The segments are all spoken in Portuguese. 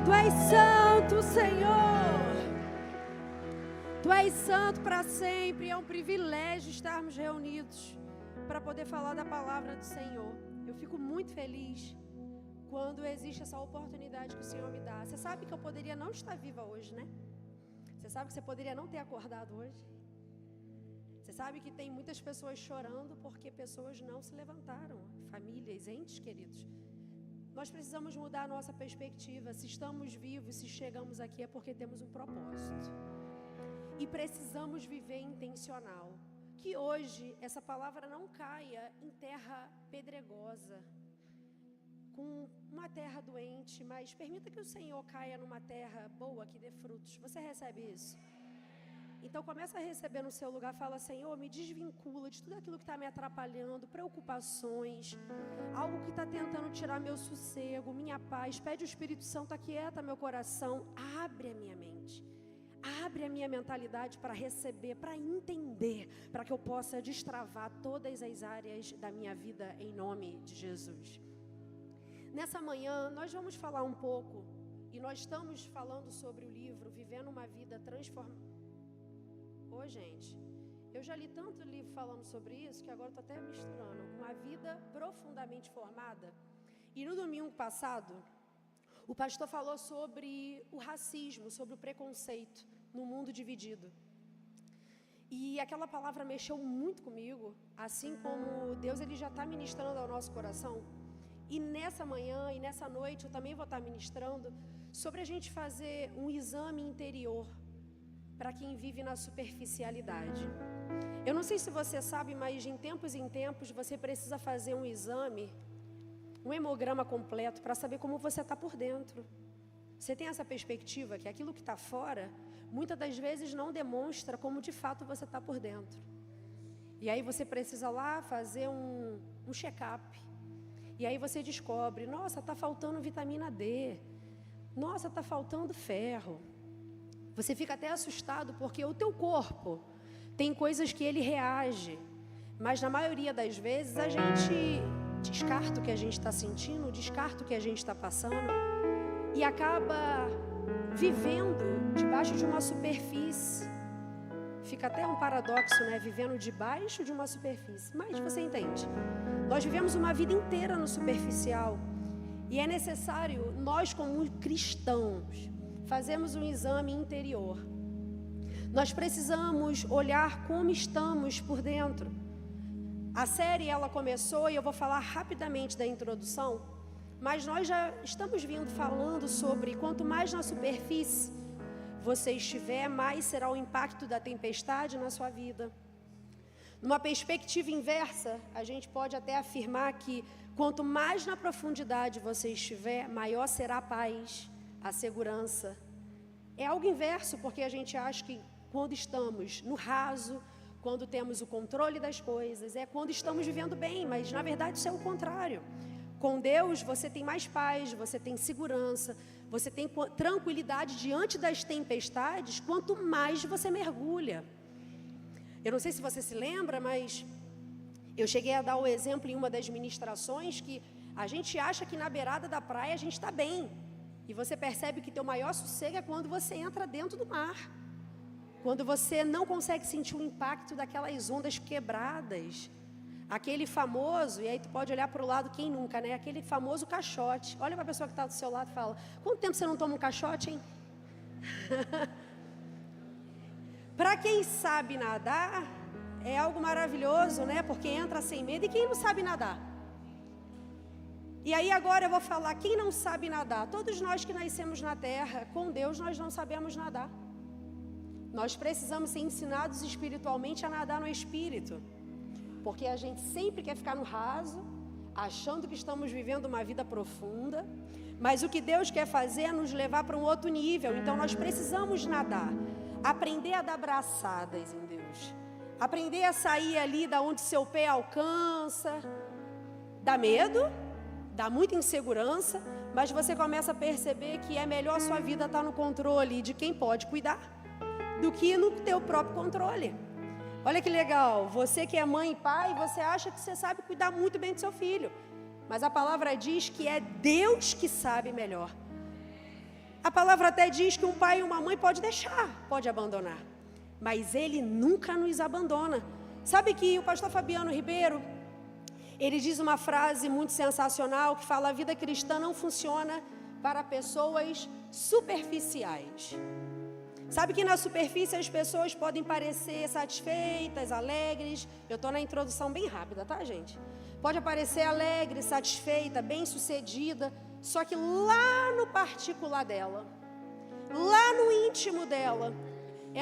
Tu és santo, Senhor. Tu és santo para sempre. É um privilégio estarmos reunidos para poder falar da palavra do Senhor. Eu fico muito feliz quando existe essa oportunidade que o Senhor me dá. Você sabe que eu poderia não estar viva hoje, né? Você sabe que você poderia não ter acordado hoje? Você sabe que tem muitas pessoas chorando porque pessoas não se levantaram, famílias, entes queridos. Nós precisamos mudar a nossa perspectiva. Se estamos vivos, se chegamos aqui é porque temos um propósito. E precisamos viver intencional. Que hoje essa palavra não caia em terra pedregosa, com uma terra doente, mas permita que o Senhor caia numa terra boa que dê frutos. Você recebe isso? Então começa a receber no seu lugar, fala: Senhor, me desvincula de tudo aquilo que está me atrapalhando, preocupações, algo que está tentando tirar meu sossego, minha paz. Pede o Espírito Santo, aquieta meu coração, abre a minha mente, abre a minha mentalidade para receber, para entender, para que eu possa destravar todas as áreas da minha vida em nome de Jesus. Nessa manhã nós vamos falar um pouco, e nós estamos falando sobre o livro Vivendo uma Vida Transformada. Ô, gente, eu já li tanto livro falando sobre isso que agora estou até misturando. Uma vida profundamente formada. E no domingo passado, o pastor falou sobre o racismo, sobre o preconceito no mundo dividido. E aquela palavra mexeu muito comigo, assim como Deus ele já está ministrando ao nosso coração. E nessa manhã e nessa noite eu também vou estar ministrando sobre a gente fazer um exame interior para quem vive na superficialidade. Eu não sei se você sabe, mas de tempos em tempos você precisa fazer um exame, um hemograma completo para saber como você está por dentro. Você tem essa perspectiva que aquilo que está fora, muitas das vezes não demonstra como de fato você está por dentro. E aí você precisa lá fazer um check-up. E aí você descobre, nossa, está faltando vitamina D. Nossa, está faltando ferro. Você fica até assustado porque o teu corpo tem coisas que ele reage. Mas na maioria das vezes a gente descarta o que a gente está sentindo, descarta o que a gente está passando e acaba vivendo debaixo de uma superfície. Fica até um paradoxo, né? Vivendo debaixo de uma superfície. Mas você entende? Nós vivemos uma vida inteira no superficial. E é necessário, nós como cristãos, fazermos um exame interior. Nós precisamos olhar como estamos por dentro. A série ela começou e eu vou falar rapidamente da introdução, mas nós já estamos vindo falando sobre quanto mais na superfície você estiver, mais será o impacto da tempestade na sua vida. Numa perspectiva inversa, a gente pode até afirmar que quanto mais na profundidade você estiver, maior será a paz, a segurança. É algo inverso, porque a gente acha que quando estamos no raso, quando temos o controle das coisas, é quando estamos vivendo bem, mas na verdade isso é o contrário. Com Deus você tem mais paz, você tem segurança, você tem tranquilidade diante das tempestades, quanto mais você mergulha. Eu não sei se você se lembra, mas eu cheguei a dar o exemplo em uma das ministrações que a gente acha que na beirada da praia a gente está bem. E você percebe que teu maior sossego é quando você entra dentro do mar. Quando você não consegue sentir o impacto daquelas ondas quebradas. Aquele famoso, e aí tu pode olhar para o lado, quem nunca, né? Aquele famoso caixote. Olha para a pessoa que está do seu lado e fala: quanto tempo você não toma um caixote, hein? Para quem sabe nadar, é algo maravilhoso, né? Porque entra sem medo. E quem não sabe nadar? E aí agora eu vou falar, quem não sabe nadar? Todos nós que nascemos na terra, com Deus nós não sabemos nadar. Nós precisamos ser ensinados espiritualmente a nadar no Espírito. Porque a gente sempre quer ficar no raso, achando que estamos vivendo uma vida profunda. Mas o que Deus quer fazer é nos levar para um outro nível. Então nós precisamos nadar. Aprender a dar braçadas em Deus. Aprender a sair ali da onde seu pé alcança. Dá medo, dá muita insegurança, mas você começa a perceber que é melhor a sua vida estar no controle de quem pode cuidar do que no teu próprio controle. Olha que legal, você que é mãe e pai, você acha que você sabe cuidar muito bem do seu filho, mas a palavra diz que é Deus que sabe melhor. palavra até diz que um pai e uma mãe pode deixar, pode abandonar, mas Ele nunca nos abandona. Sabe que o pastor Fabiano Ribeiro, ele diz uma frase muito sensacional que fala: a vida cristã não funciona para pessoas superficiais. Sabe que na superfície as pessoas podem parecer satisfeitas, alegres. Eu estou na introdução bem rápida, tá, gente? Pode parecer alegre, satisfeita, bem-sucedida, só que lá no particular dela, lá no íntimo dela,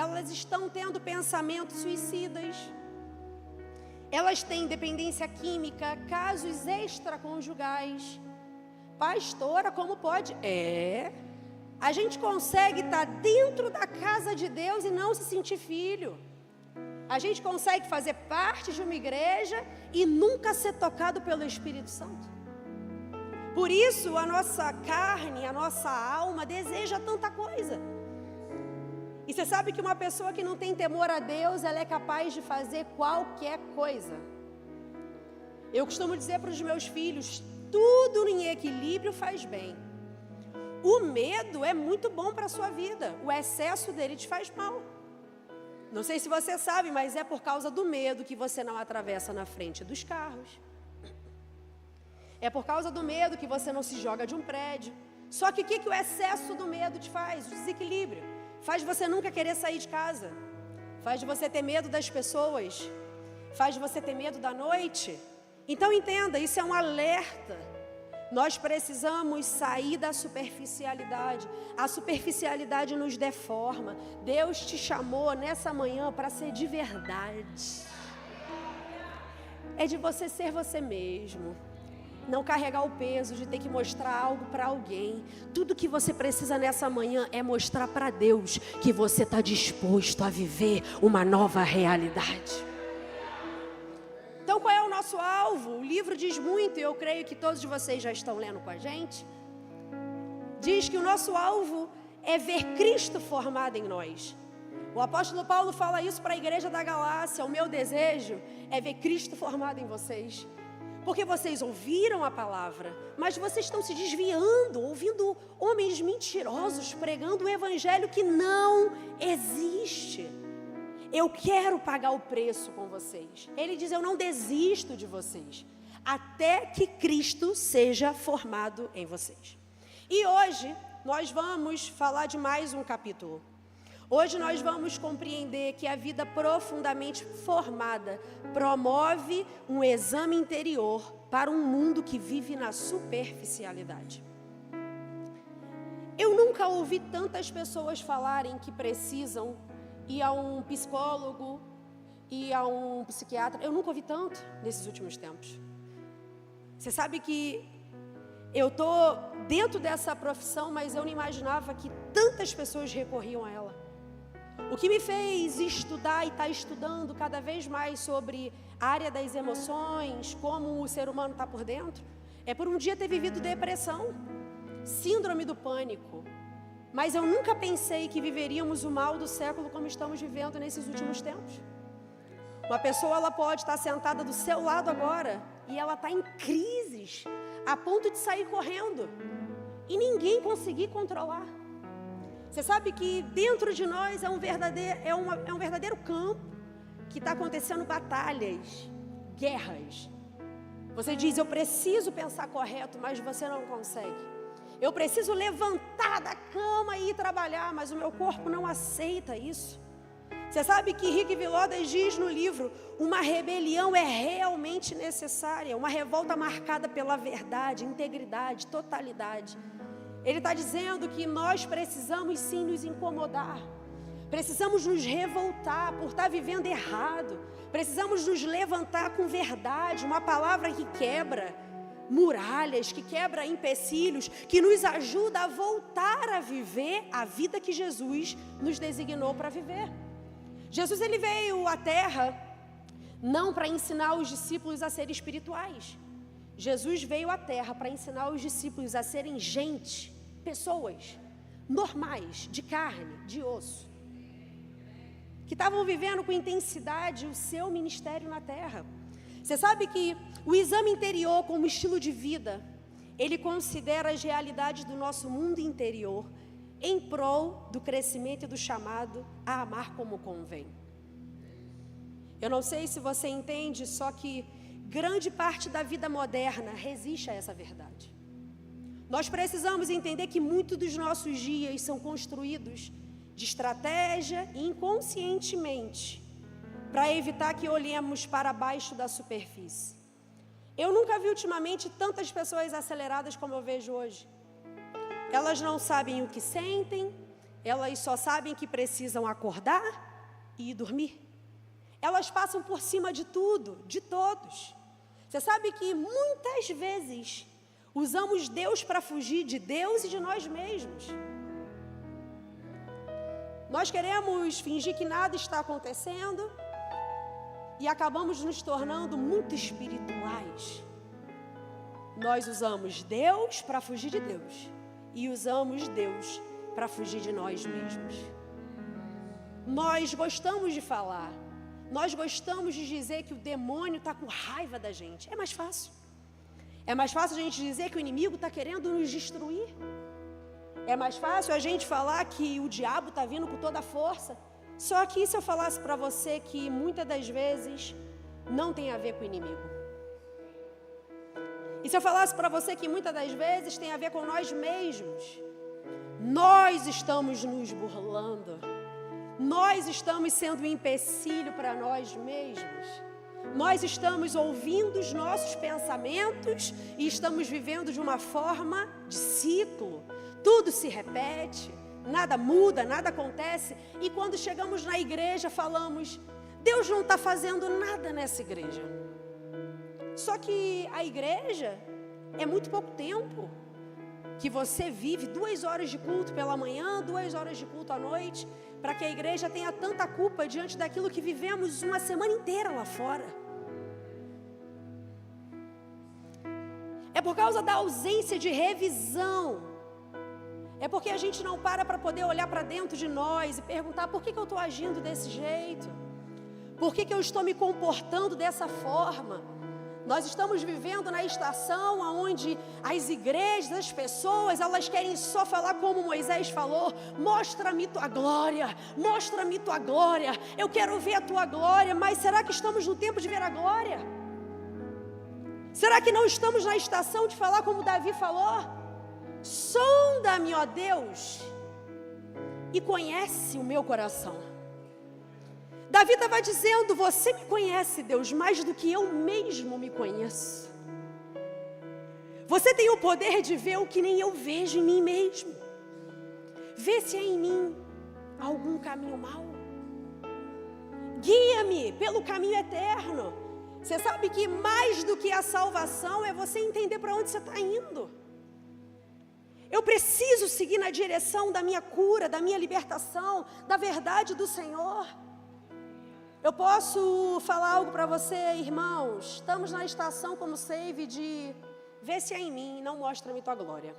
elas estão tendo pensamentos suicidas. Elas têm dependência química, casos extraconjugais. Pastora, como pode? A gente consegue estar dentro da casa de Deus e não se sentir filho. A gente consegue fazer parte de uma igreja e nunca ser tocado pelo Espírito Santo. Por isso a nossa carne, a nossa alma deseja tanta coisa. E você sabe que uma pessoa que não tem temor a Deus, ela é capaz de fazer qualquer coisa. Eu costumo dizer para os meus filhos: tudo em equilíbrio faz bem. O medo é muito bom para a sua vida, o excesso dele te faz mal. Não sei se você sabe, mas é por causa do medo que você não atravessa na frente dos carros. É por causa do medo que você não se joga de um prédio. Só que o que o excesso do medo te faz? O desequilíbrio. Faz você nunca querer sair de casa. Faz você ter medo das pessoas. Faz você ter medo da noite. Então entenda, isso é um alerta. Nós precisamos sair da superficialidade. A superficialidade nos deforma. Deus te chamou nessa manhã para ser de verdade. É de você ser você mesmo. Não carregar o peso de ter que mostrar algo para alguém. Tudo que você precisa nessa manhã é mostrar para Deus que você está disposto a viver uma nova realidade. Então qual é o nosso alvo? O livro diz muito, e eu creio que todos vocês já estão lendo com a gente. Diz que o nosso alvo é ver Cristo formado em nós. O apóstolo Paulo fala isso para a igreja da Galácia: o meu desejo é ver Cristo formado em vocês. Porque vocês ouviram a palavra, mas vocês estão se desviando, ouvindo homens mentirosos pregando um evangelho que não existe. Eu quero pagar o preço com vocês. Ele diz: eu não desisto de vocês, até que Cristo seja formado em vocês. E hoje nós vamos falar de mais um capítulo. Hoje nós vamos compreender que a vida profundamente formada promove um exame interior para um mundo que vive na superficialidade. Eu nunca ouvi tantas pessoas falarem que precisam ir a um psicólogo, ir a um psiquiatra. Eu nunca ouvi tanto nesses últimos tempos. Você sabe que eu estou dentro dessa profissão, mas eu não imaginava que tantas pessoas recorriam a ela. O que me fez estudar e estar estudando cada vez mais sobre a área das emoções, como o ser humano está por dentro, é por um dia ter vivido depressão, síndrome do pânico. Mas eu nunca pensei que viveríamos o mal do século como estamos vivendo nesses últimos tempos. Uma pessoa, ela pode estar sentada do seu lado agora e ela está em crises, a ponto de sair correndo e ninguém conseguir controlar. Você sabe que dentro de nós é um verdadeiro campo que está acontecendo batalhas, guerras. Você diz: eu preciso pensar correto, mas você não consegue. Eu preciso levantar da cama e ir trabalhar, mas o meu corpo não aceita isso. Você sabe que Rick Vilodas diz no livro: uma rebelião é realmente necessária, uma revolta marcada pela verdade, integridade, totalidade. Ele está dizendo que nós precisamos sim nos incomodar, precisamos nos revoltar por estar vivendo errado, precisamos nos levantar com verdade, uma palavra que quebra muralhas, que quebra empecilhos, que nos ajuda a voltar a viver a vida que Jesus nos designou para viver. Jesus, ele veio à terra não para ensinar os discípulos a serem espirituais. Jesus veio à terra para ensinar os discípulos a serem gente, pessoas normais, de carne, de osso, que estavam vivendo com intensidade o seu ministério na terra. Você sabe que o exame interior como estilo de vida, ele considera as realidades do nosso mundo interior em prol do crescimento e do chamado a amar como convém. Eu não sei se você entende, só que grande parte da vida moderna resiste a essa verdade. Nós precisamos entender que muitos dos nossos dias são construídos de estratégia e inconscientemente para evitar que olhemos para baixo da superfície. Eu nunca vi ultimamente tantas pessoas aceleradas como eu vejo hoje. Elas não sabem o que sentem, elas só sabem que precisam acordar e ir dormir. Elas passam por cima de tudo, de todos. Você sabe que muitas vezes usamos Deus para fugir de Deus e de nós mesmos. Nós queremos fingir que nada está acontecendo e acabamos nos tornando muito espirituais. Nós usamos Deus para fugir de Deus e usamos Deus para fugir de nós mesmos. Nós gostamos de falar, nós gostamos de dizer que o demônio está com raiva da gente. É mais fácil. É mais fácil a gente dizer que o inimigo está querendo nos destruir. É mais fácil a gente falar que o diabo está vindo com toda a força. Só que se eu falasse para você que muitas das vezes não tem a ver com o inimigo. E se eu falasse para você que muitas das vezes tem a ver com nós mesmos. Nós estamos nos burlando. Nós estamos sendo um empecilho para nós mesmos. Nós estamos ouvindo os nossos pensamentos e estamos vivendo de uma forma de ciclo. Tudo se repete, nada muda, nada acontece. E quando chegamos na igreja falamos, Deus não está fazendo nada nessa igreja. Só que a igreja é muito pouco tempo que você vive 2 horas de culto pela manhã, 2 horas de culto à noite, para que a igreja tenha tanta culpa diante daquilo que vivemos uma semana inteira lá fora. É por causa da ausência de revisão. É porque a gente não para poder olhar para dentro de nós e perguntar por que eu estou agindo desse jeito? Por que eu estou me comportando dessa forma? Nós estamos vivendo na estação onde as igrejas, as pessoas, elas querem só falar como Moisés falou: mostra-me tua glória, mostra-me tua glória, eu quero ver a tua glória. Mas será que estamos no tempo de ver a glória? Será que não estamos na estação de falar como Davi falou? Sonda-me, ó Deus, e conhece o meu coração. Davi estava dizendo: você me conhece, Deus, mais do que eu mesmo me conheço. Você tem o poder de ver o que nem eu vejo em mim mesmo. Vê se há em mim algum caminho mau. Guia-me pelo caminho eterno. Você sabe que mais do que a salvação é você entender para onde você está indo. Eu preciso seguir na direção da minha cura, da minha libertação, da verdade do Senhor. Eu posso falar algo para você, irmãos. Estamos na estação como Save de ver se é em mim, não mostra-me tua glória.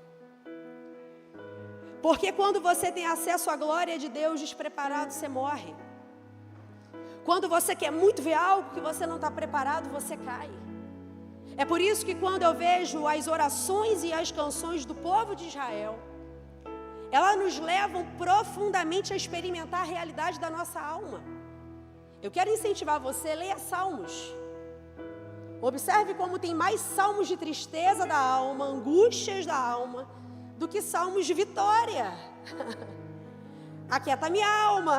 Porque quando você tem acesso à glória de Deus despreparado, você morre. Quando você quer muito ver algo que você não está preparado, você cai. É por isso que quando eu vejo as orações e as canções do povo de Israel, elas nos levam profundamente a experimentar a realidade da nossa alma. Eu quero incentivar você, leia Salmos. Observe como tem mais salmos de tristeza da alma, angústias da alma, do que salmos de vitória. Aquieta minha alma,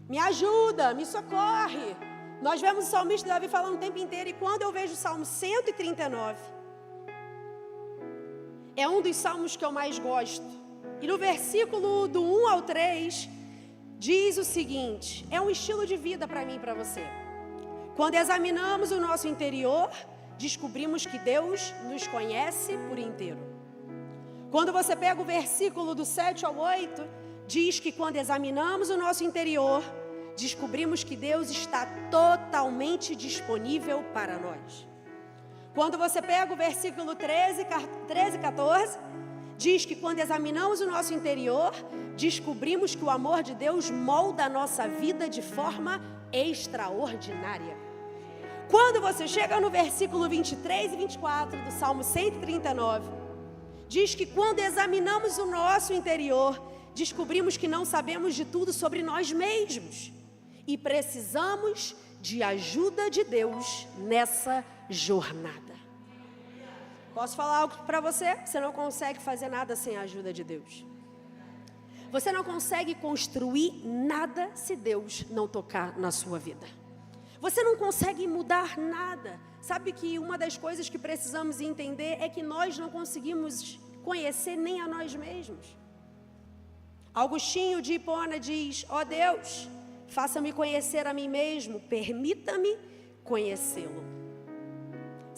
me ajuda, me socorre. Nós vemos o salmista Davi falando o tempo inteiro, e quando eu vejo o Salmo 139, é um dos salmos que eu mais gosto. E no versículo do 1 ao 3, diz o seguinte: é um estilo de vida para mim e para você. Quando examinamos o nosso interior, descobrimos que Deus nos conhece por inteiro. Quando você pega o versículo do 7 ao 8, diz que quando examinamos o nosso interior, descobrimos que Deus está totalmente disponível para nós. Quando você pega o versículo 13 e 14, diz que quando examinamos o nosso interior, descobrimos que o amor de Deus molda a nossa vida de forma extraordinária. Quando você chega no versículo 23 e 24 do Salmo 139, diz que quando examinamos o nosso interior, descobrimos que não sabemos de tudo sobre nós mesmos e precisamos de ajuda de Deus nessa jornada. Posso falar algo para você? Você não consegue fazer nada sem a ajuda de Deus. Você não consegue construir nada se Deus não tocar na sua vida. Você não consegue mudar nada. Sabe que uma das coisas que precisamos entender é que nós não conseguimos conhecer nem a nós mesmos. Agostinho de Hipona diz: ó Deus, faça-me conhecer a mim mesmo, permita-me conhecê-lo.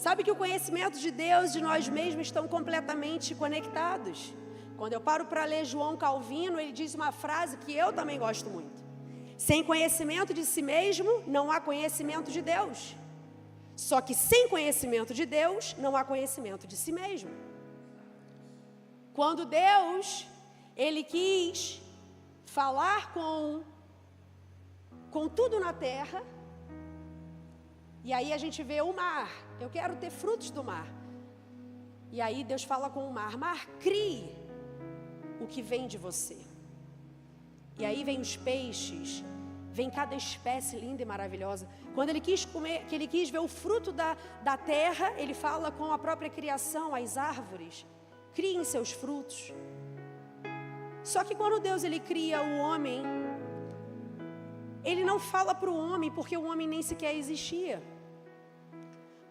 Sabe que o conhecimento de Deus, de nós mesmos, estão completamente conectados. Quando eu paro para ler João Calvino, ele diz uma frase que eu também gosto muito: sem conhecimento de si mesmo, não há conhecimento de Deus. Só que sem conhecimento de Deus, não há conhecimento de si mesmo. Quando Deus, Ele quis falar com tudo na terra, e aí a gente vê o mar. Eu quero ter frutos do mar. E aí Deus fala com o mar: mar, crie o que vem de você. E aí vem os peixes, vem cada espécie linda e maravilhosa. Quando Ele quis comer, que Ele quis ver o fruto da terra, Ele fala com a própria criação, as árvores: criem seus frutos. Só que quando Deus Ele cria o homem, Ele não fala para o homem, porque o homem nem sequer existia.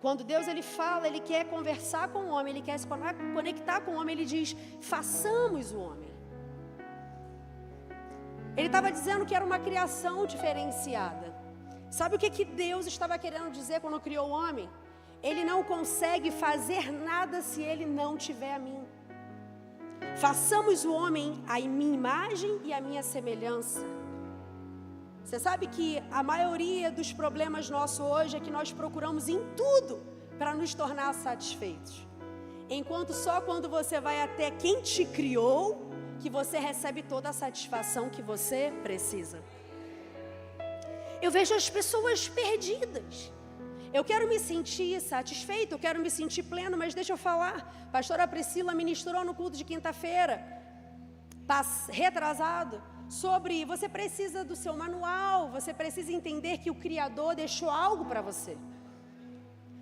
Quando Deus Ele fala, Ele quer conversar com o homem, Ele quer se conectar com o homem, Ele diz: façamos o homem. Ele estava dizendo que era uma criação diferenciada. Sabe o que Deus estava querendo dizer quando criou o homem? Ele não consegue fazer nada se ele não tiver a mim. Façamos o homem à minha imagem e à minha semelhança. Você sabe que a maioria dos problemas nossos hoje é que nós procuramos em tudo para nos tornar satisfeitos. Enquanto só quando você vai até quem te criou, que você recebe toda a satisfação que você precisa. Eu vejo as pessoas perdidas. Eu quero me sentir satisfeito, eu quero me sentir pleno, mas deixa eu falar. A pastora Priscila ministrou no culto de quinta-feira, retrasado, sobre você precisa do seu manual, você precisa entender que o Criador deixou algo para você.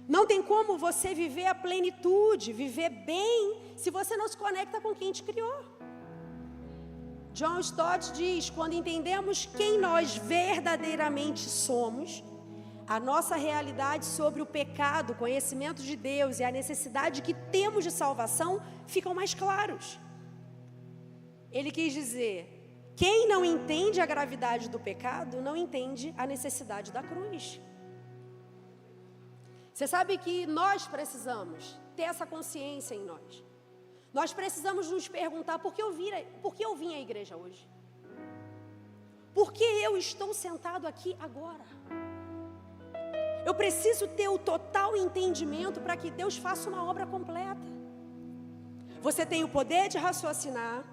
Não tem como você viver a plenitude, viver bem, se você não se conecta com quem te criou. John Stott diz: quando entendemos quem nós verdadeiramente somos, a nossa realidade sobre o pecado, o conhecimento de Deus e a necessidade que temos de salvação ficam mais claros. Ele quis dizer: quem não entende a gravidade do pecado, não entende a necessidade da cruz. Você sabe que nós precisamos ter essa consciência em nós. Nós precisamos nos perguntar: por que eu vim à igreja hoje? Por que eu estou sentado aqui agora? Eu preciso ter o total entendimento para que Deus faça uma obra completa. Você tem o poder de raciocinar.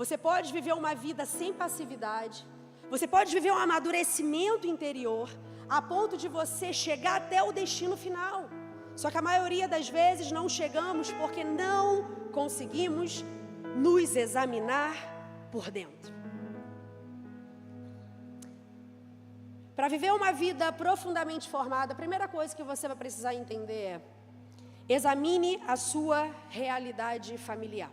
Você pode viver uma vida sem passividade. Você pode viver um amadurecimento interior, a ponto de você chegar até o destino final. Só que a maioria das vezes não chegamos porque não conseguimos nos examinar por dentro. Para viver uma vida profundamente formada, a primeira coisa que você vai precisar entender é: examine a sua realidade familiar.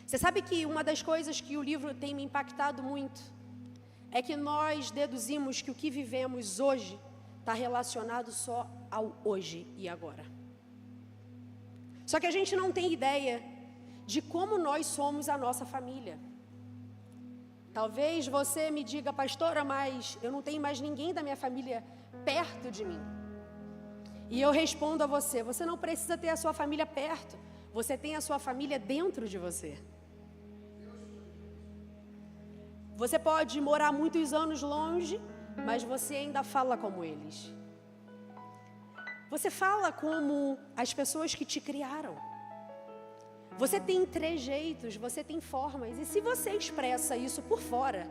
Você sabe que uma das coisas que o livro tem me impactado muito é que nós deduzimos que o que vivemos hoje está relacionado só ao hoje e agora. Só que a gente não tem ideia de como nós somos a nossa família. Talvez você me diga: pastora, mas eu não tenho mais ninguém da minha família perto de mim. E eu respondo a você: você não precisa ter a sua família perto, você tem a sua família dentro de você. Você pode morar muitos anos longe, mas você ainda fala como eles. Você fala como as pessoas que te criaram. Você tem trejeitos, você tem formas. E se você expressa isso por fora,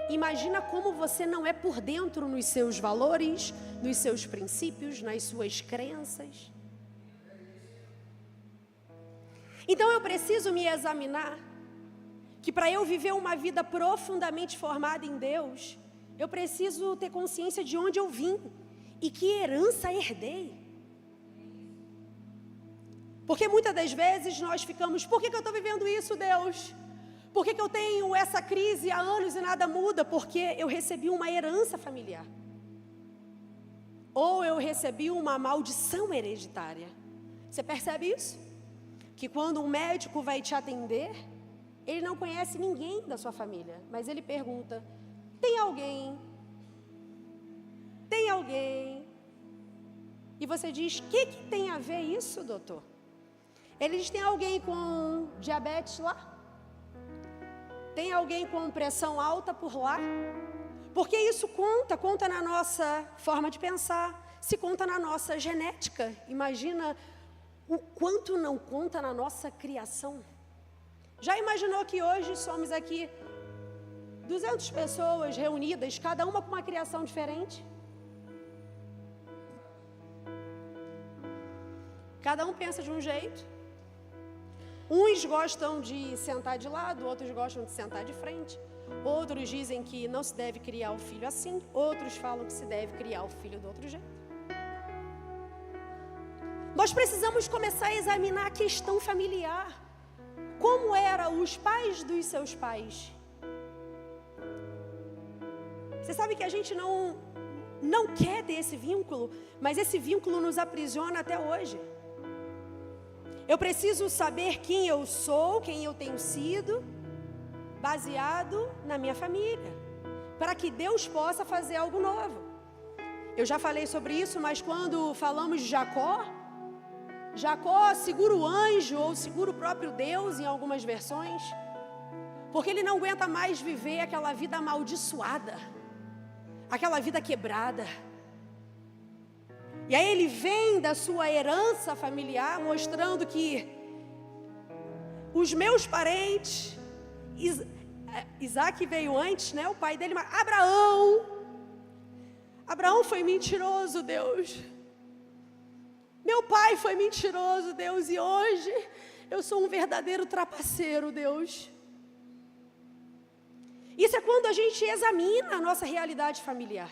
imagina como você não é por dentro nos seus valores, nos seus princípios, nas suas crenças. Então eu preciso me examinar, que para eu viver uma vida profundamente formada em Deus, eu preciso ter consciência de onde eu vim e que herança herdei. Porque muitas das vezes nós ficamos, por que eu estou vivendo isso, Deus? Por que eu tenho essa crise há anos e nada muda? Porque eu recebi uma herança familiar. Ou eu recebi uma maldição hereditária. Você percebe isso? Que quando um médico vai te atender, ele não conhece ninguém da sua família, mas ele pergunta, tem alguém? Tem alguém? E você diz, o que tem a ver isso, doutor? Ele diz, tem alguém com diabetes lá? Tem alguém com pressão alta por lá? Porque isso conta na nossa forma de pensar, se conta na nossa genética. Imagina o quanto não conta na nossa criação. Já imaginou que hoje somos aqui 200 pessoas reunidas, cada uma com uma criação diferente? Cada um pensa de um jeito. Uns gostam de sentar de lado, outros gostam de sentar de frente. Outros dizem que não se deve criar o filho assim, outros falam que se deve criar o filho do outro jeito. Nós precisamos começar a examinar a questão familiar. Como eram os pais dos seus pais? Você sabe que a gente não quer ter esse vínculo, mas esse vínculo nos aprisiona até hoje. Eu preciso saber quem eu sou, quem eu tenho sido, baseado na minha família, para que Deus possa fazer algo novo. Eu já falei sobre isso, mas quando falamos de Jacó segura o anjo ou segura o próprio Deus em algumas versões, porque ele não aguenta mais viver aquela vida amaldiçoada, aquela vida quebrada. E aí ele vem da sua herança familiar, mostrando que os meus parentes, Isaac veio antes, né? O pai dele, Abraão foi mentiroso, Deus. Meu pai foi mentiroso, Deus, e hoje eu sou um verdadeiro trapaceiro, Deus. Isso é quando a gente examina a nossa realidade familiar.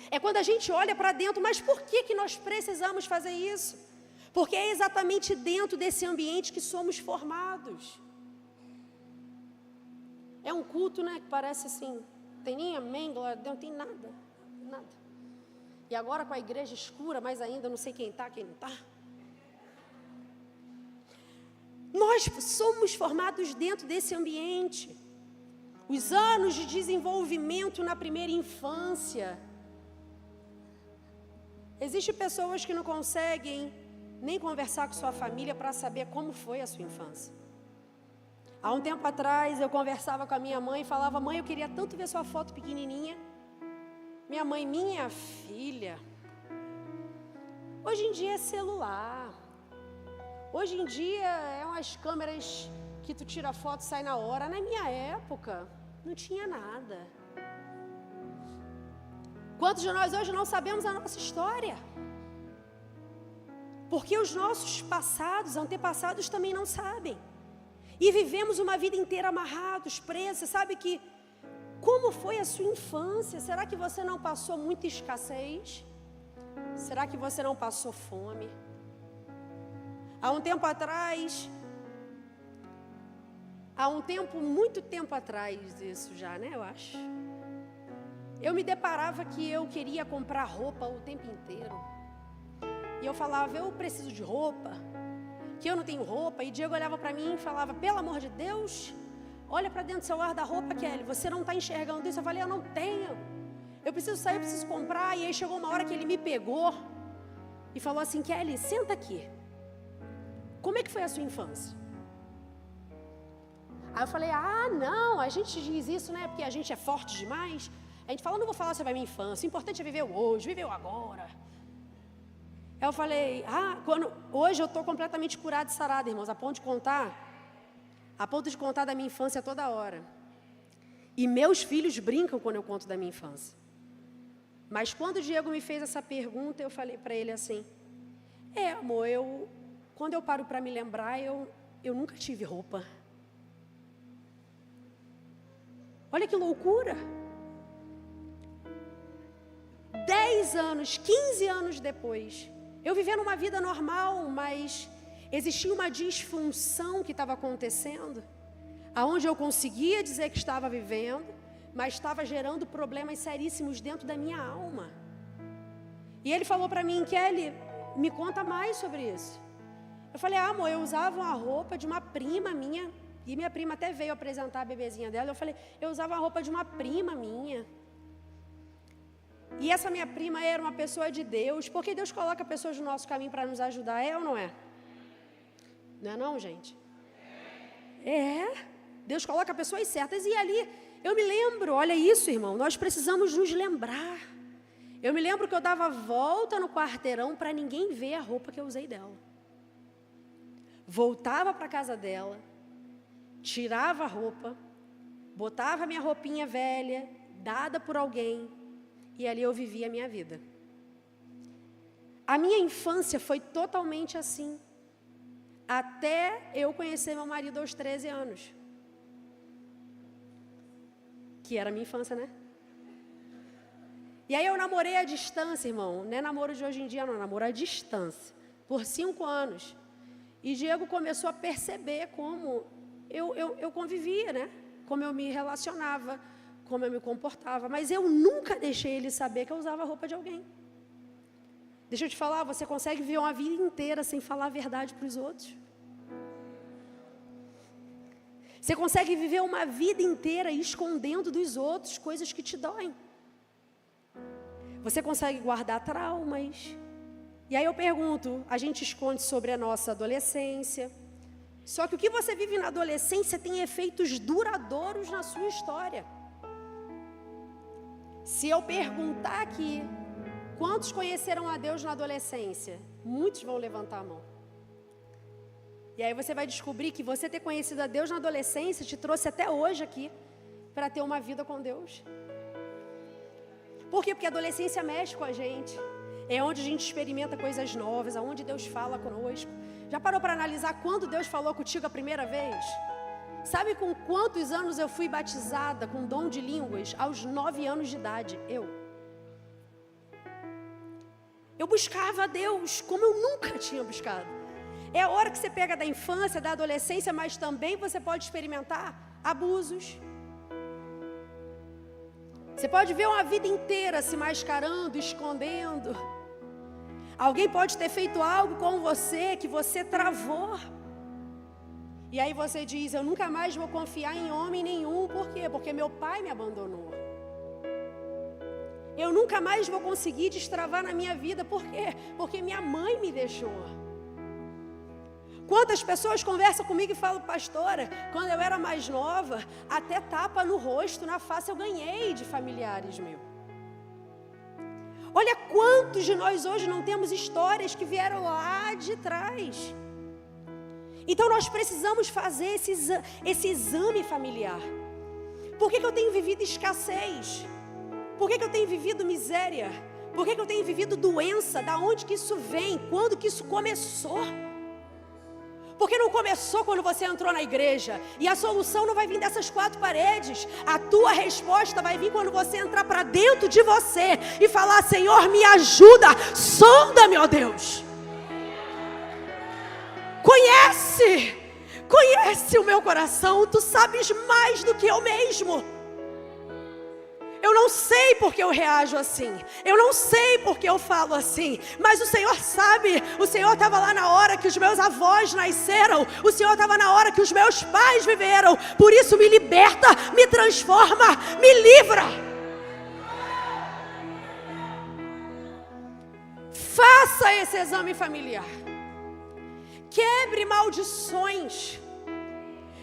É quando a gente olha para dentro, mas por que nós precisamos fazer isso? Porque é exatamente dentro desse ambiente que somos formados. É um culto, né, que parece assim, tem nem amém, glória a Deus, não tem nada, nada. E agora com a igreja escura, mais ainda, não sei quem está, quem não está. Nós somos formados dentro desse ambiente. Os anos de desenvolvimento na primeira infância. Existem pessoas que não conseguem nem conversar com sua família para saber como foi a sua infância. Há um tempo atrás eu conversava com a minha mãe e falava, mãe, eu queria tanto ver sua foto pequenininha. Minha mãe, minha filha, hoje em dia é celular. Hoje em dia é umas câmeras que tu tira foto e sai na hora. Na minha época, não tinha nada. Quantos de nós hoje não sabemos a nossa história? Porque os nossos passados, antepassados também não sabem. E vivemos uma vida inteira amarrados, presos. Você sabe que, como foi a sua infância? Será que você não passou muita escassez? Será que você não passou fome? Há um tempo atrás, muito tempo atrás isso já, né, eu acho. Eu me deparava que eu queria comprar roupa o tempo inteiro. E eu falava, eu preciso de roupa, que eu não tenho roupa. E Diego olhava para mim e falava, pelo amor de Deus, olha para dentro do seu guarda-roupa, Kelly, você não está enxergando isso. Eu falei, eu não tenho. Eu preciso sair, eu preciso comprar. E aí chegou uma hora que ele me pegou e falou assim, Kelly, senta aqui. Como é que foi a sua infância? Aí eu falei, não, a gente diz isso, né, porque a gente é forte demais. A gente fala, não vou falar sobre a minha infância, o importante é viver o hoje, viver o agora. Eu falei, hoje eu estou completamente curada e sarada, irmãos, a ponto de contar da minha infância toda hora. E meus filhos brincam quando eu conto da minha infância. Mas quando o Diego me fez essa pergunta, eu falei para ele assim, amor, quando eu paro para me lembrar, eu nunca tive roupa. Olha que loucura. 10 anos, 15 anos depois, eu vivendo uma vida normal, mas existia uma disfunção que estava acontecendo, aonde eu conseguia dizer que estava vivendo, mas estava gerando problemas seríssimos dentro da minha alma. E ele falou para mim: Kelly, me conta mais sobre isso. Eu falei: amor, eu usava uma roupa de uma prima minha, e minha prima até veio apresentar a bebezinha dela. Eu falei: eu usava a roupa de uma prima minha. E essa minha prima era uma pessoa de Deus, porque Deus coloca pessoas no nosso caminho para nos ajudar, é ou não é? Não é não, gente? É, Deus coloca pessoas certas. E ali, eu me lembro, olha isso, irmão, nós precisamos nos lembrar. Eu me lembro que eu dava volta no quarteirão para ninguém ver a roupa que eu usei dela. Voltava para a casa dela, tirava a roupa, botava a minha roupinha velha, dada por alguém, e ali eu vivia a minha vida. A minha infância foi totalmente assim, até eu conhecer meu marido aos 13 anos. Que era a minha infância, né? E aí eu namorei à distância, irmão. Não é namoro de hoje em dia, não. Namoro à distância. Por 5 anos. E Diego começou a perceber como eu convivia, né? Como eu me relacionava, como eu me comportava. Mas eu nunca deixei ele saber que eu usava a roupa de alguém. Deixa eu te falar, você consegue viver uma vida inteira sem falar a verdade para os outros? Você consegue viver uma vida inteira escondendo dos outros coisas que te doem? Você consegue guardar traumas? E aí eu pergunto, a gente esconde sobre a nossa adolescência. Só que o que você vive na adolescência tem efeitos duradouros na sua história. Se eu perguntar aqui, quantos conheceram a Deus na adolescência? Muitos vão levantar a mão. E aí você vai descobrir que você ter conhecido a Deus na adolescência te trouxe até hoje aqui para ter uma vida com Deus. Por quê? Porque a adolescência mexe com a gente. É onde a gente experimenta coisas novas, aonde Deus fala conosco. Já parou para analisar quando Deus falou contigo a primeira vez? Sabe com quantos anos eu fui batizada com dom de línguas? Aos 9 anos de idade, Eu buscava a Deus como eu nunca tinha buscado. É a hora que você pega da infância, da adolescência, mas também você pode experimentar abusos. Você pode ver uma vida inteira se mascarando, escondendo. Alguém pode ter feito algo com você que você travou. E aí você diz: eu nunca mais vou confiar em homem nenhum. Por quê? Porque meu pai me abandonou. Eu nunca mais vou conseguir destravar na minha vida. Por quê? Porque minha mãe me deixou. Quantas pessoas conversam comigo e falam: pastora, quando eu era mais nova, até tapa no rosto, na face eu ganhei de familiares meus. Olha quantos de nós hoje não temos histórias que vieram lá de trás. Então nós precisamos fazer esse exame familiar. Por que eu tenho vivido escassez? Por que eu tenho vivido miséria? Por que eu tenho vivido doença? Da onde que isso vem? Quando que isso começou? Porque não começou quando você entrou na igreja. E a solução não vai vir dessas 4 paredes. A tua resposta vai vir quando você entrar para dentro de você e falar: Senhor, me ajuda, sonda-me, ó Deus. Conhece o meu coração. Tu sabes mais do que eu mesmo. Eu não sei porque eu reajo assim. Eu não sei porque eu falo assim. Mas o Senhor sabe. O Senhor estava lá na hora que os meus avós nasceram. O Senhor estava na hora que os meus pais viveram. Por isso me liberta, me transforma, me livra. Faça esse exame familiar. Quebre maldições.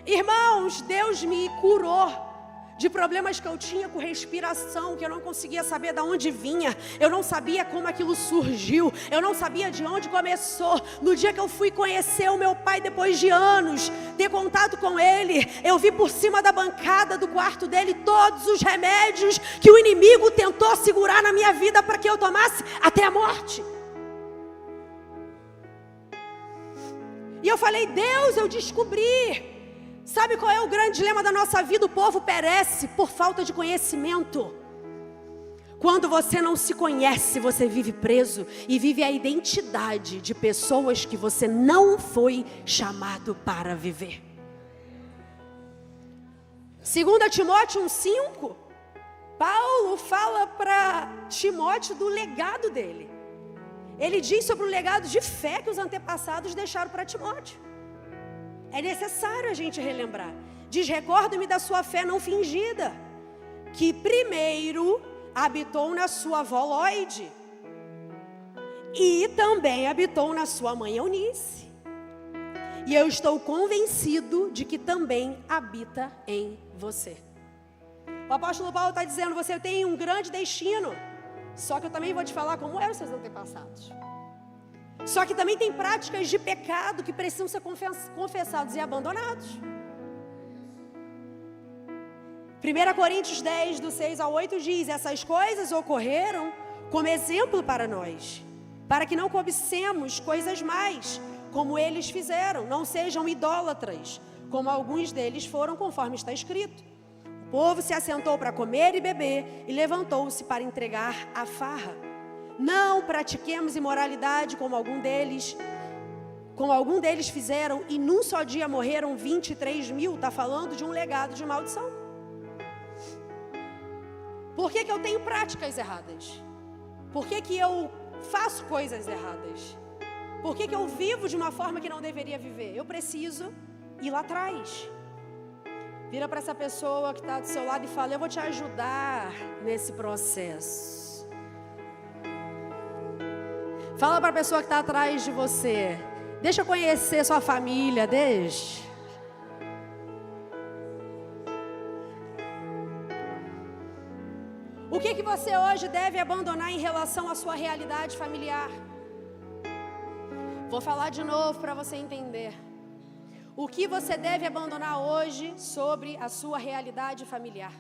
Irmãos, Deus me curou de problemas que eu tinha com respiração, que eu não conseguia saber de onde vinha. Eu não sabia como aquilo surgiu. Eu não sabia de onde começou. No dia que eu fui conhecer o meu pai, depois de anos, ter contato com ele, eu vi por cima da bancada do quarto dele todos os remédios que o inimigo tentou segurar na minha vida para que eu tomasse até a morte. E eu falei, Deus, eu descobri. Sabe qual é o grande dilema da nossa vida? O povo perece por falta de conhecimento. Quando você não se conhece, você vive preso e vive a identidade de pessoas que você não foi chamado para viver. 2 Timóteo 1,5, Paulo fala para Timóteo do legado dele. Ele diz sobre o legado de fé que os antepassados deixaram para Timóteo. É necessário a gente relembrar. Diz, recordo-me da sua fé não fingida, que primeiro habitou na sua avó Loide e também habitou na sua mãe Eunice. E eu estou convencido de que também habita em você. O apóstolo Paulo está dizendo, você tem um grande destino. Só que eu também vou te falar como eram os seus antepassados. Só que também tem práticas de pecado que precisam ser confessados e abandonados. 1 Coríntios 10, do 6 ao 8 diz, essas coisas ocorreram como exemplo para nós, para que não cobicemos coisas mais, como eles fizeram, não sejam idólatras, como alguns deles foram, conforme está escrito. O povo se assentou para comer e beber e levantou-se para entregar a farra. Não pratiquemos imoralidade como algum deles fizeram, e num só dia morreram 23 mil. Está falando de um legado de maldição. Por que eu tenho práticas erradas? Por que eu faço coisas erradas? Por que eu vivo de uma forma que não deveria viver? Eu preciso ir lá atrás. Vira para essa pessoa que está do seu lado e fala, eu vou te ajudar nesse processo. Fala para a pessoa que está atrás de você, deixa eu conhecer sua família, deixa. O que você hoje deve abandonar em relação à sua realidade familiar? Vou falar de novo para você entender. O que você deve abandonar hoje sobre a sua realidade familiar?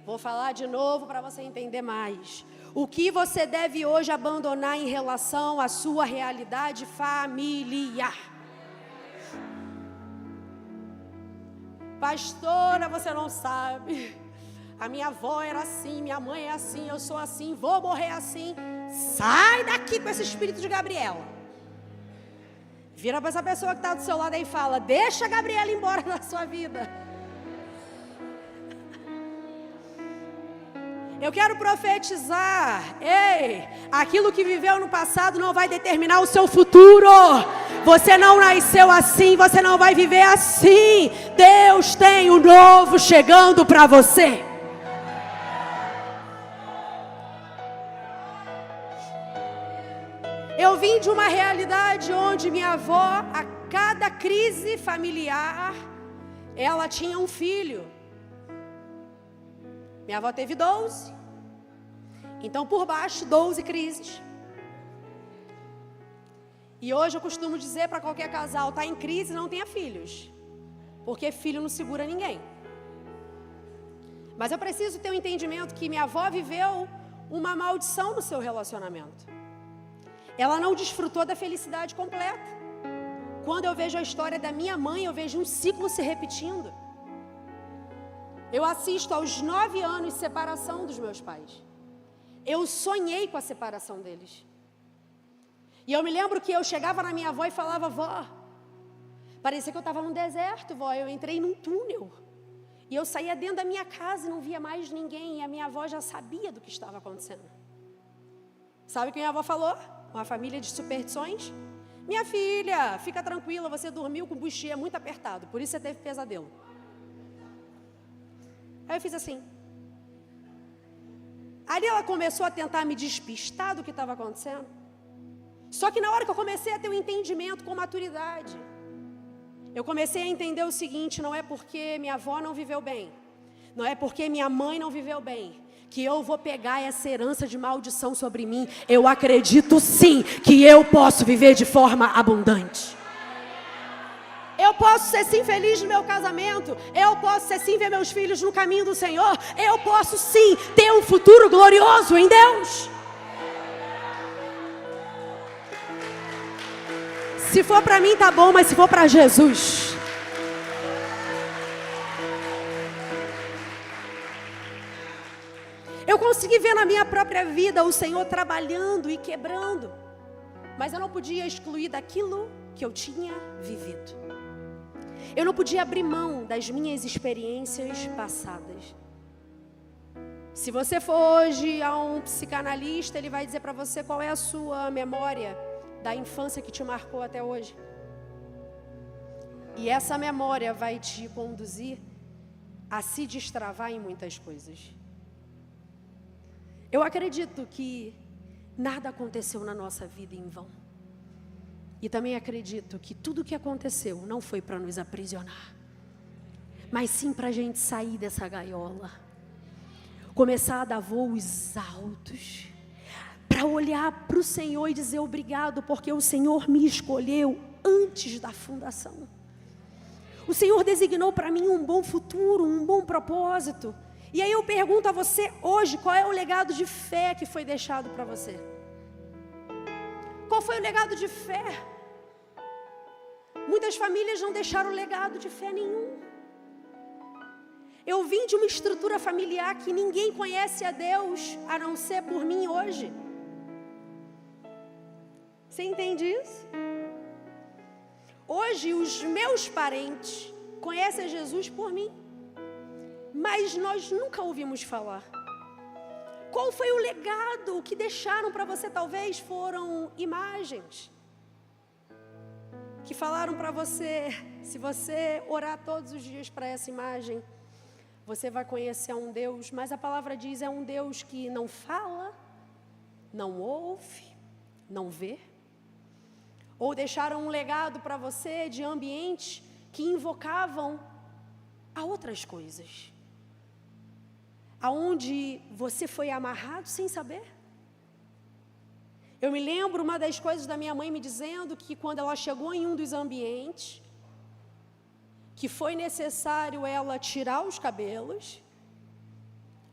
Vou falar de novo para você entender mais. O que você deve hoje abandonar em relação à sua realidade familiar? Pastora, você não sabe. A minha avó era assim, minha mãe é assim, eu sou assim, vou morrer assim. Sai daqui com esse espírito de Gabriela. Vira para essa pessoa que está do seu lado aí e fala, deixa a Gabriela embora da sua vida. Eu quero profetizar, ei, aquilo que viveu no passado não vai determinar o seu futuro. Você não nasceu assim, você não vai viver assim. Deus tem o novo chegando para você. Eu vim de uma realidade onde minha avó, a cada crise familiar, ela tinha um filho. Minha avó teve 12. Então, por baixo, 12 crises. E hoje eu costumo dizer para qualquer casal, está em crise, não tenha filhos. Porque filho não segura ninguém. Mas eu preciso ter um entendimento que minha avó viveu uma maldição no seu relacionamento. Ela não desfrutou da felicidade completa. Quando eu vejo a história da minha mãe, eu vejo um ciclo se repetindo. Eu assisto aos 9 anos de separação dos meus pais. Eu sonhei com a separação deles. E eu me lembro que eu chegava na minha avó e falava, vó, parecia que eu estava num deserto, vó. Eu entrei num túnel. E eu saía dentro da minha casa e não via mais ninguém. E a minha avó já sabia do que estava acontecendo. Sabe o que minha avó falou? Uma família de superstições. Minha filha, fica tranquila, você dormiu com o buchê muito apertado, por isso você teve pesadelo. Aí eu fiz assim. Ali ela começou a tentar me despistar do que estava acontecendo. Só que na hora que eu comecei a ter um entendimento com maturidade, eu comecei a entender o seguinte, não é porque minha avó não viveu bem, não é porque minha mãe não viveu bem, que eu vou pegar essa herança de maldição sobre mim. Eu acredito sim que eu posso viver de forma abundante. Eu posso ser sim feliz no meu casamento. Eu posso ser sim ver meus filhos no caminho do Senhor. Eu posso sim ter um futuro glorioso em Deus. Se for para mim tá bom, mas se for para Jesus. Eu consegui ver na minha própria vida o Senhor trabalhando e quebrando. Mas eu não podia excluir daquilo que eu tinha vivido. Eu não podia abrir mão das minhas experiências passadas. Se você for hoje a um psicanalista, ele vai dizer para você qual é a sua memória da infância que te marcou até hoje. E essa memória vai te conduzir a se destravar em muitas coisas. Eu acredito que nada aconteceu na nossa vida em vão. E também acredito que tudo o que aconteceu não foi para nos aprisionar, mas sim para a gente sair dessa gaiola, começar a dar voos altos, para olhar para o Senhor e dizer obrigado, porque o Senhor me escolheu antes da fundação. O Senhor designou para mim um bom futuro, um bom propósito. E aí eu pergunto a você hoje, qual é o legado de fé que foi deixado para você? Qual foi o legado de fé? Muitas famílias não deixaram legado de fé nenhum. Eu vim de uma estrutura familiar que ninguém conhece a Deus, a não ser por mim hoje. Você entende isso? Hoje os meus parentes conhecem Jesus por mim, mas nós nunca ouvimos falar. Qual foi o legado que deixaram para você? Talvez foram imagens que falaram para você, se você orar todos os dias para essa imagem, você vai conhecer um Deus, mas a palavra diz, é um Deus que não fala, não ouve, não vê. Ou deixaram um legado para você de ambientes que invocavam a outras coisas, aonde você foi amarrado sem saber. Eu me lembro uma das coisas da minha mãe me dizendo que quando ela chegou em um dos ambientes, que foi necessário ela tirar os cabelos,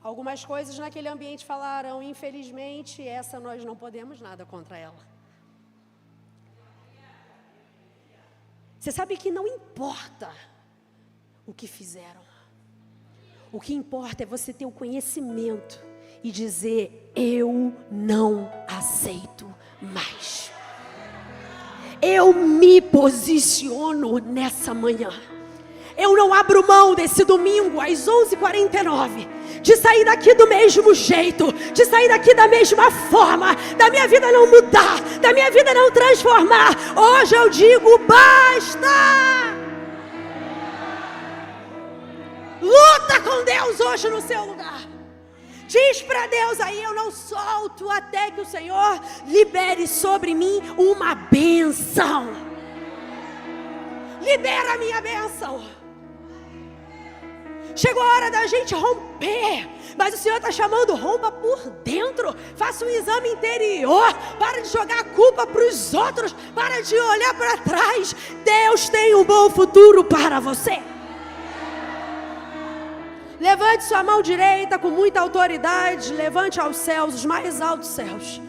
algumas coisas naquele ambiente falaram, infelizmente, essa nós não podemos nada contra ela. Você sabe que não importa o que fizeram. O que importa é você ter o conhecimento e dizer, eu não aceito mais. Eu me posiciono nessa manhã. Eu não abro mão desse domingo às 11h49, de sair daqui do mesmo jeito, de sair daqui da mesma forma, da minha vida não mudar, da minha vida não transformar. Hoje eu digo, basta! Luta com Deus hoje no seu lugar. Diz para Deus aí, eu não solto até que o Senhor libere sobre mim uma bênção. Libera a minha bênção. Chegou a hora da gente romper, mas o Senhor está chamando, rompa por dentro, faça um exame interior, para de jogar a culpa para os outros, para de olhar para trás. Deus tem um bom futuro para você. Levante sua mão direita com muita autoridade, levante aos céus, os mais altos céus,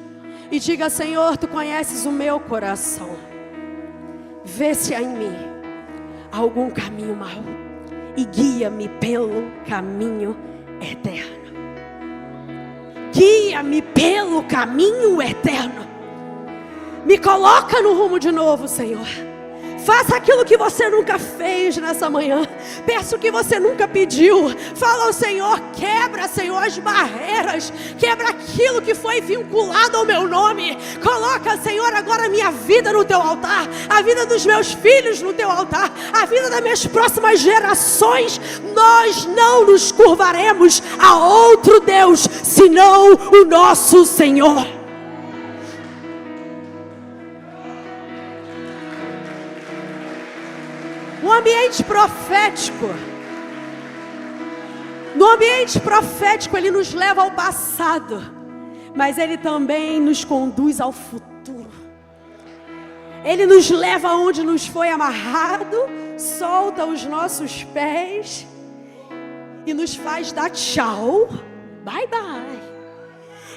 e diga, Senhor, Tu conheces o meu coração, vê se há em mim algum caminho mau, e guia-me pelo caminho eterno. Guia-me pelo caminho eterno. Me coloca no rumo de novo, Senhor. Faça aquilo que você nunca fez nessa manhã. Peça o que você nunca pediu. Fala ao Senhor, quebra, Senhor, as barreiras. Quebra aquilo que foi vinculado ao meu nome. Coloca, Senhor, agora a minha vida no Teu altar. A vida dos meus filhos no Teu altar. A vida das minhas próximas gerações. Nós não nos curvaremos a outro Deus, senão o nosso Senhor. No ambiente profético, Ele nos leva ao passado, mas Ele também nos conduz ao futuro. Ele nos leva onde nos foi amarrado, solta os nossos pés e nos faz dar tchau, bye bye.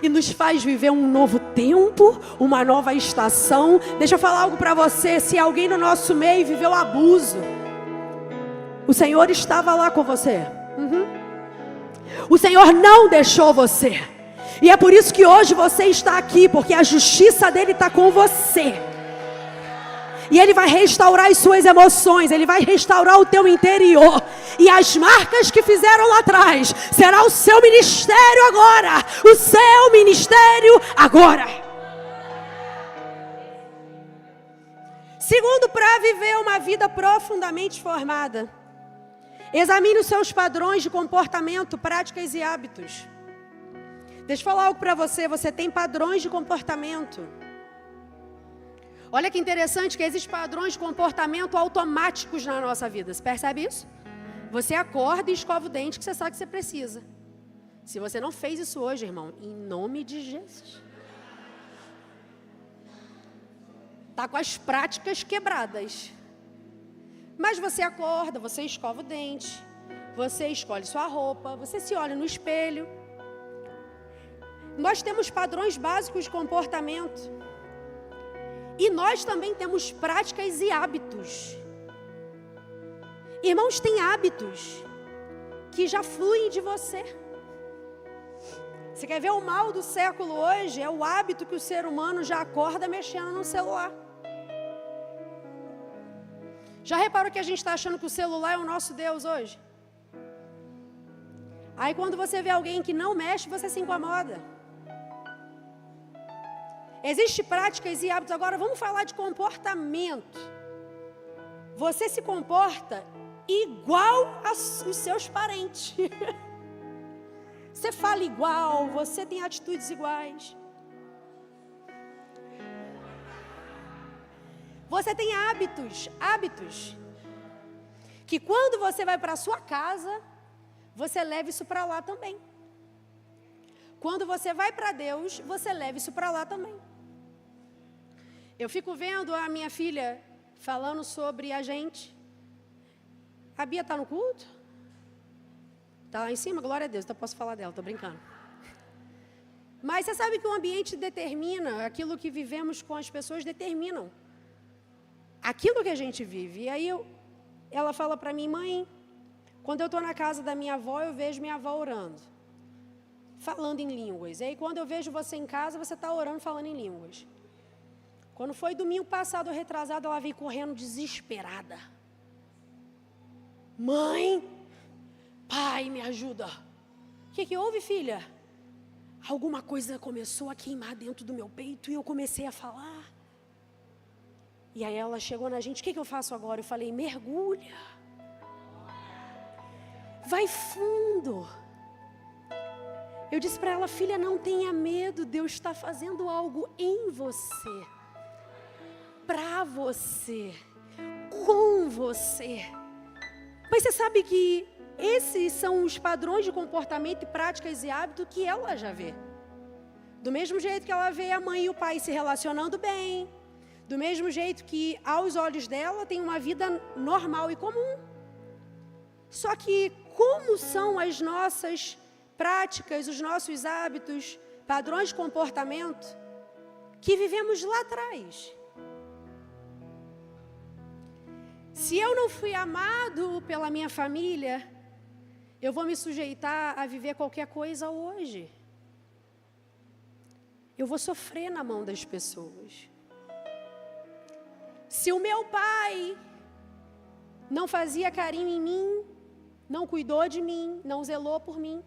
e nos faz viver um novo tempo, uma nova estação. Deixa eu falar algo para você. Se alguém no nosso meio viveu abuso, o Senhor estava lá com você. O Senhor não deixou você. E é por isso que hoje você está aqui, porque a justiça dele está com você. E Ele vai restaurar as suas emoções, Ele vai restaurar o teu interior. E as marcas que fizeram lá atrás, será o seu ministério agora. O seu ministério agora. Segundo, para viver uma vida profundamente formada, examine os seus padrões de comportamento, práticas e hábitos. Deixa eu falar algo para você. Você tem padrões de comportamento. Olha que interessante que existem padrões de comportamento automáticos na nossa vida. Você percebe isso? Você acorda e escova o dente que você sabe que você precisa. Se você não fez isso hoje, irmão, em nome de Jesus, está com as práticas quebradas. Mas você acorda, você escova o dente, você escolhe sua roupa, você se olha no espelho. Nós temos padrões básicos de comportamento. E nós também temos práticas e hábitos. Irmãos, tem hábitos que já fluem de você. Você quer ver o mal do século hoje? É o hábito que o ser humano já acorda mexendo no celular. Já reparou que a gente está achando que o celular é o nosso Deus hoje? Aí quando você vê alguém que não mexe, você se incomoda. Existem práticas e hábitos. Agora vamos falar de comportamento. Você se comporta igual os seus parentes. Você fala igual, você tem atitudes iguais. Você tem hábitos. Que quando você vai para a sua casa, você leva isso para lá também. Quando você vai para Deus, você leva isso para lá também. Eu fico vendo a minha filha falando sobre a gente. A Bia está no culto? Está lá em cima? Glória a Deus, então posso falar dela, estou brincando. Mas você sabe que o ambiente determina, aquilo que vivemos com as pessoas determinam aquilo que a gente vive. E aí ela fala para mim, mãe, quando eu estou na casa da minha avó, eu vejo minha avó orando, falando em línguas. E aí quando eu vejo você em casa, você está orando, falando em línguas. Quando foi domingo passado, retrasado, ela veio correndo desesperada. Mãe, pai, me ajuda. O que houve, filha? Alguma coisa começou a queimar dentro do meu peito e eu comecei a falar. E aí ela chegou na gente, o que eu faço agora? Eu falei, mergulha. Vai fundo. Eu disse para ela, filha, não tenha medo, Deus está fazendo algo em você. Para você, com você. Mas você sabe que esses são os padrões de comportamento, práticas e hábitos que ela já vê. Do mesmo jeito que ela vê a mãe e o pai se relacionando bem, do mesmo jeito que aos olhos dela tem uma vida normal e comum. Só que como são as nossas práticas, os nossos hábitos, padrões de comportamento que vivemos lá atrás? Se eu não fui amado pela minha família, eu vou me sujeitar a viver qualquer coisa hoje. Eu vou sofrer na mão das pessoas. Se o meu pai não fazia carinho em mim, não cuidou de mim, não zelou por mim,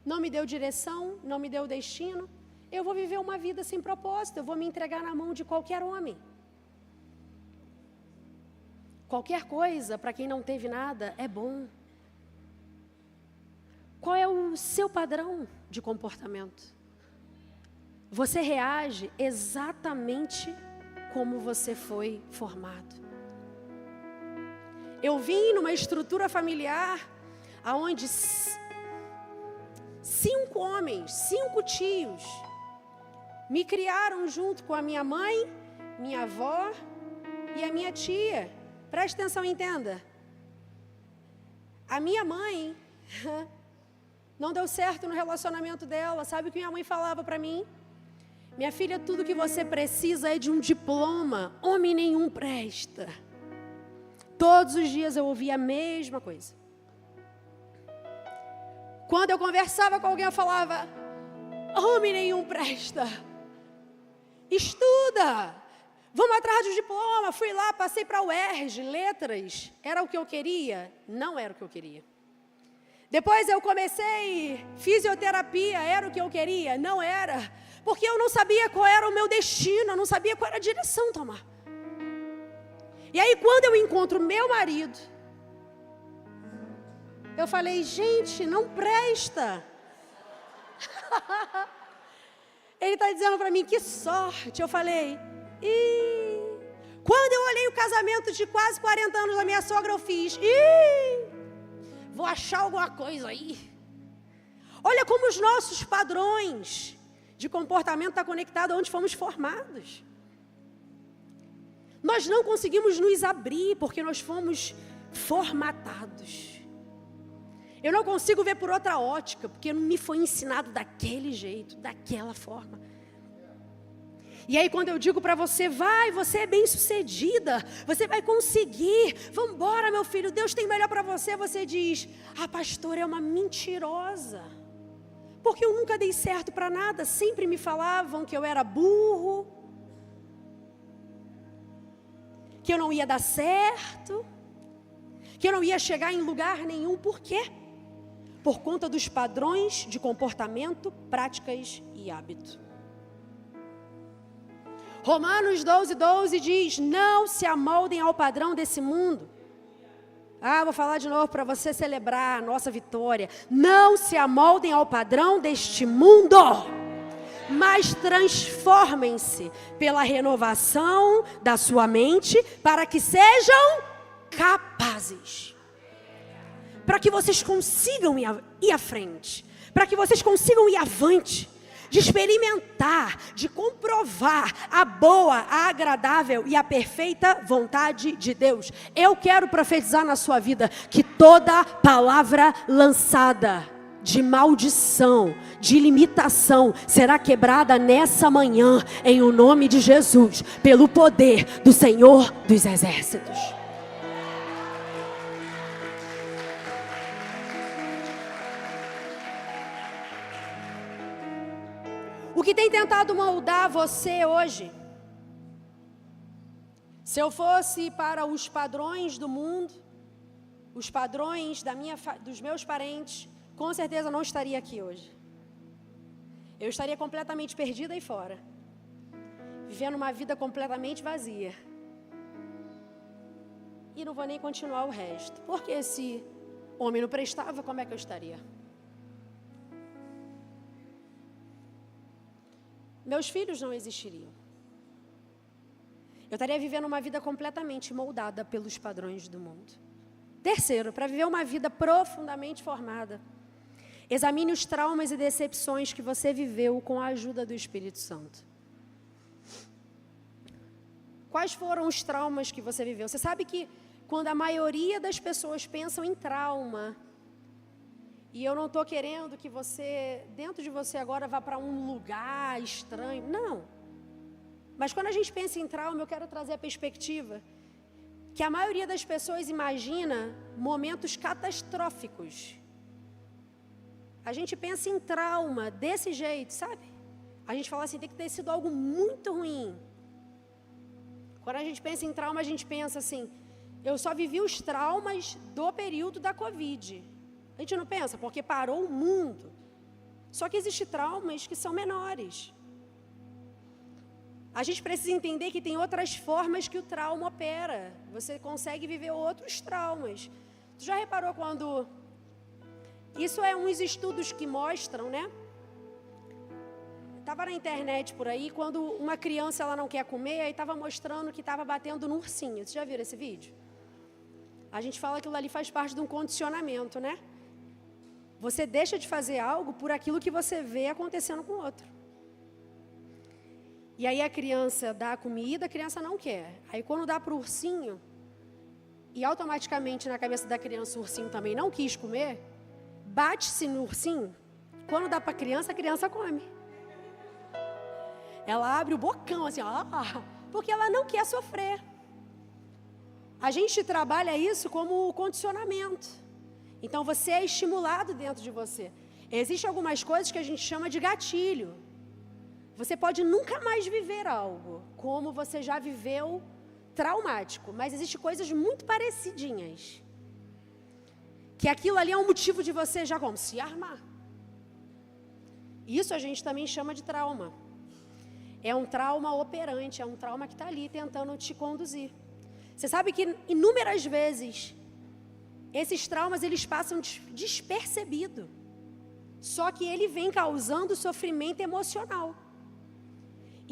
não me deu direção, não me deu destino, eu vou viver uma vida sem propósito, eu vou me entregar na mão de qualquer homem. Qualquer coisa, para quem não teve nada, é bom. Qual é o seu padrão de comportamento? Você reage exatamente como você foi formado. Eu vim numa estrutura familiar, onde 5 homens, 5 tios, me criaram junto com a minha mãe, minha avó e a minha tia. Preste atenção e entenda. A minha mãe Não deu certo no relacionamento dela. Sabe o que minha mãe falava para mim? Minha filha, tudo que você precisa é de um diploma. Homem nenhum presta. Todos os dias eu ouvia a mesma coisa. Quando eu conversava com alguém, eu falava: homem nenhum presta. Estuda. Vamos atrás do diploma. Fui lá, passei para a UERJ, letras. Era o que eu queria? Não era o que eu queria. Depois eu comecei fisioterapia. Era o que eu queria? Não era. Porque eu não sabia qual era o meu destino. Eu não sabia qual era a direção, Tamar. E aí, quando eu encontro meu marido, eu falei: gente, não presta. Ele está dizendo para mim: que sorte. Eu falei: quando eu olhei o casamento de quase 40 anos da minha sogra, eu fiz: vou achar alguma coisa aí. Olha como os nossos padrões de comportamento estão conectados a onde fomos formados. Nós não conseguimos nos abrir porque nós fomos formatados. Eu não consigo ver por outra ótica, porque não me foi ensinado daquele jeito, daquela forma. E aí quando eu digo para você: vai, você é bem-sucedida, você vai conseguir, vamos embora meu filho, Deus tem melhor para você. Você diz: a pastora é uma mentirosa, porque eu nunca dei certo para nada, sempre me falavam que eu era burro, que eu não ia dar certo, que eu não ia chegar em lugar nenhum. Por quê? Por conta dos padrões de comportamento, práticas e hábito. Romanos 12:12 diz: não se amoldem ao padrão desse mundo. Vou falar de novo para você celebrar a nossa vitória. Não se amoldem ao padrão deste mundo, mas transformem-se pela renovação da sua mente, para que sejam capazes, para que vocês consigam ir à frente, para que vocês consigam ir avante, de experimentar, de comprovar a boa, a agradável e a perfeita vontade de Deus. Eu quero profetizar na sua vida que toda palavra lançada de maldição, de limitação, será quebrada nessa manhã, em o nome de Jesus, pelo poder do Senhor dos Exércitos. O que tem tentado moldar você hoje? Se eu fosse para os padrões do mundo, os padrões dos meus parentes, com certeza não estaria aqui hoje. Eu estaria completamente perdida aí fora, vivendo uma vida completamente vazia. E não vou nem continuar o resto, porque se homem não prestava, como é que eu estaria? Meus filhos não existiriam. Eu estaria vivendo uma vida completamente moldada pelos padrões do mundo. Terceiro, para viver uma vida profundamente formada, examine os traumas e decepções que você viveu com a ajuda do Espírito Santo. Quais foram os traumas que você viveu? Você sabe que quando a maioria das pessoas pensam em trauma, e eu não estou querendo que você, dentro de você agora, vá para um lugar estranho. Não. Mas quando a gente pensa em trauma, eu quero trazer a perspectiva que a maioria das pessoas imagina momentos catastróficos. A gente pensa em trauma desse jeito, sabe? A gente fala assim, tem que ter sido algo muito ruim. Quando a gente pensa em trauma, a gente pensa assim, eu só vivi os traumas do período da Covid. A gente não pensa, porque parou o mundo. Só que existem traumas que são menores. A gente precisa entender que tem outras formas que o trauma opera. Você consegue viver outros traumas. Tu já reparou quando... Isso é uns estudos que mostram, né? Estava na internet por aí, quando uma criança ela não quer comer, aí estava mostrando que estava batendo no ursinho. Vocês já viram esse vídeo? A gente fala que aquilo ali faz parte de um condicionamento, né? Você deixa de fazer algo por aquilo que você vê acontecendo com o outro. E aí a criança dá a comida, a criança não quer. Aí quando dá para o ursinho, e automaticamente na cabeça da criança o ursinho também não quis comer, bate-se no ursinho, quando dá para a criança come. Ela abre o bocão assim, porque ela não quer sofrer. A gente trabalha isso como condicionamento. Então você é estimulado dentro de você. Existem algumas coisas que a gente chama de gatilho. Você pode nunca mais viver algo como você já viveu traumático, mas existem coisas muito parecidinhas. Que aquilo ali é um motivo de você já como se armar. Isso a gente também chama de trauma. É um trauma operante, é um trauma que está ali tentando te conduzir. Você sabe que inúmeras vezes esses traumas eles passam despercebido. Só que ele vem causando sofrimento emocional.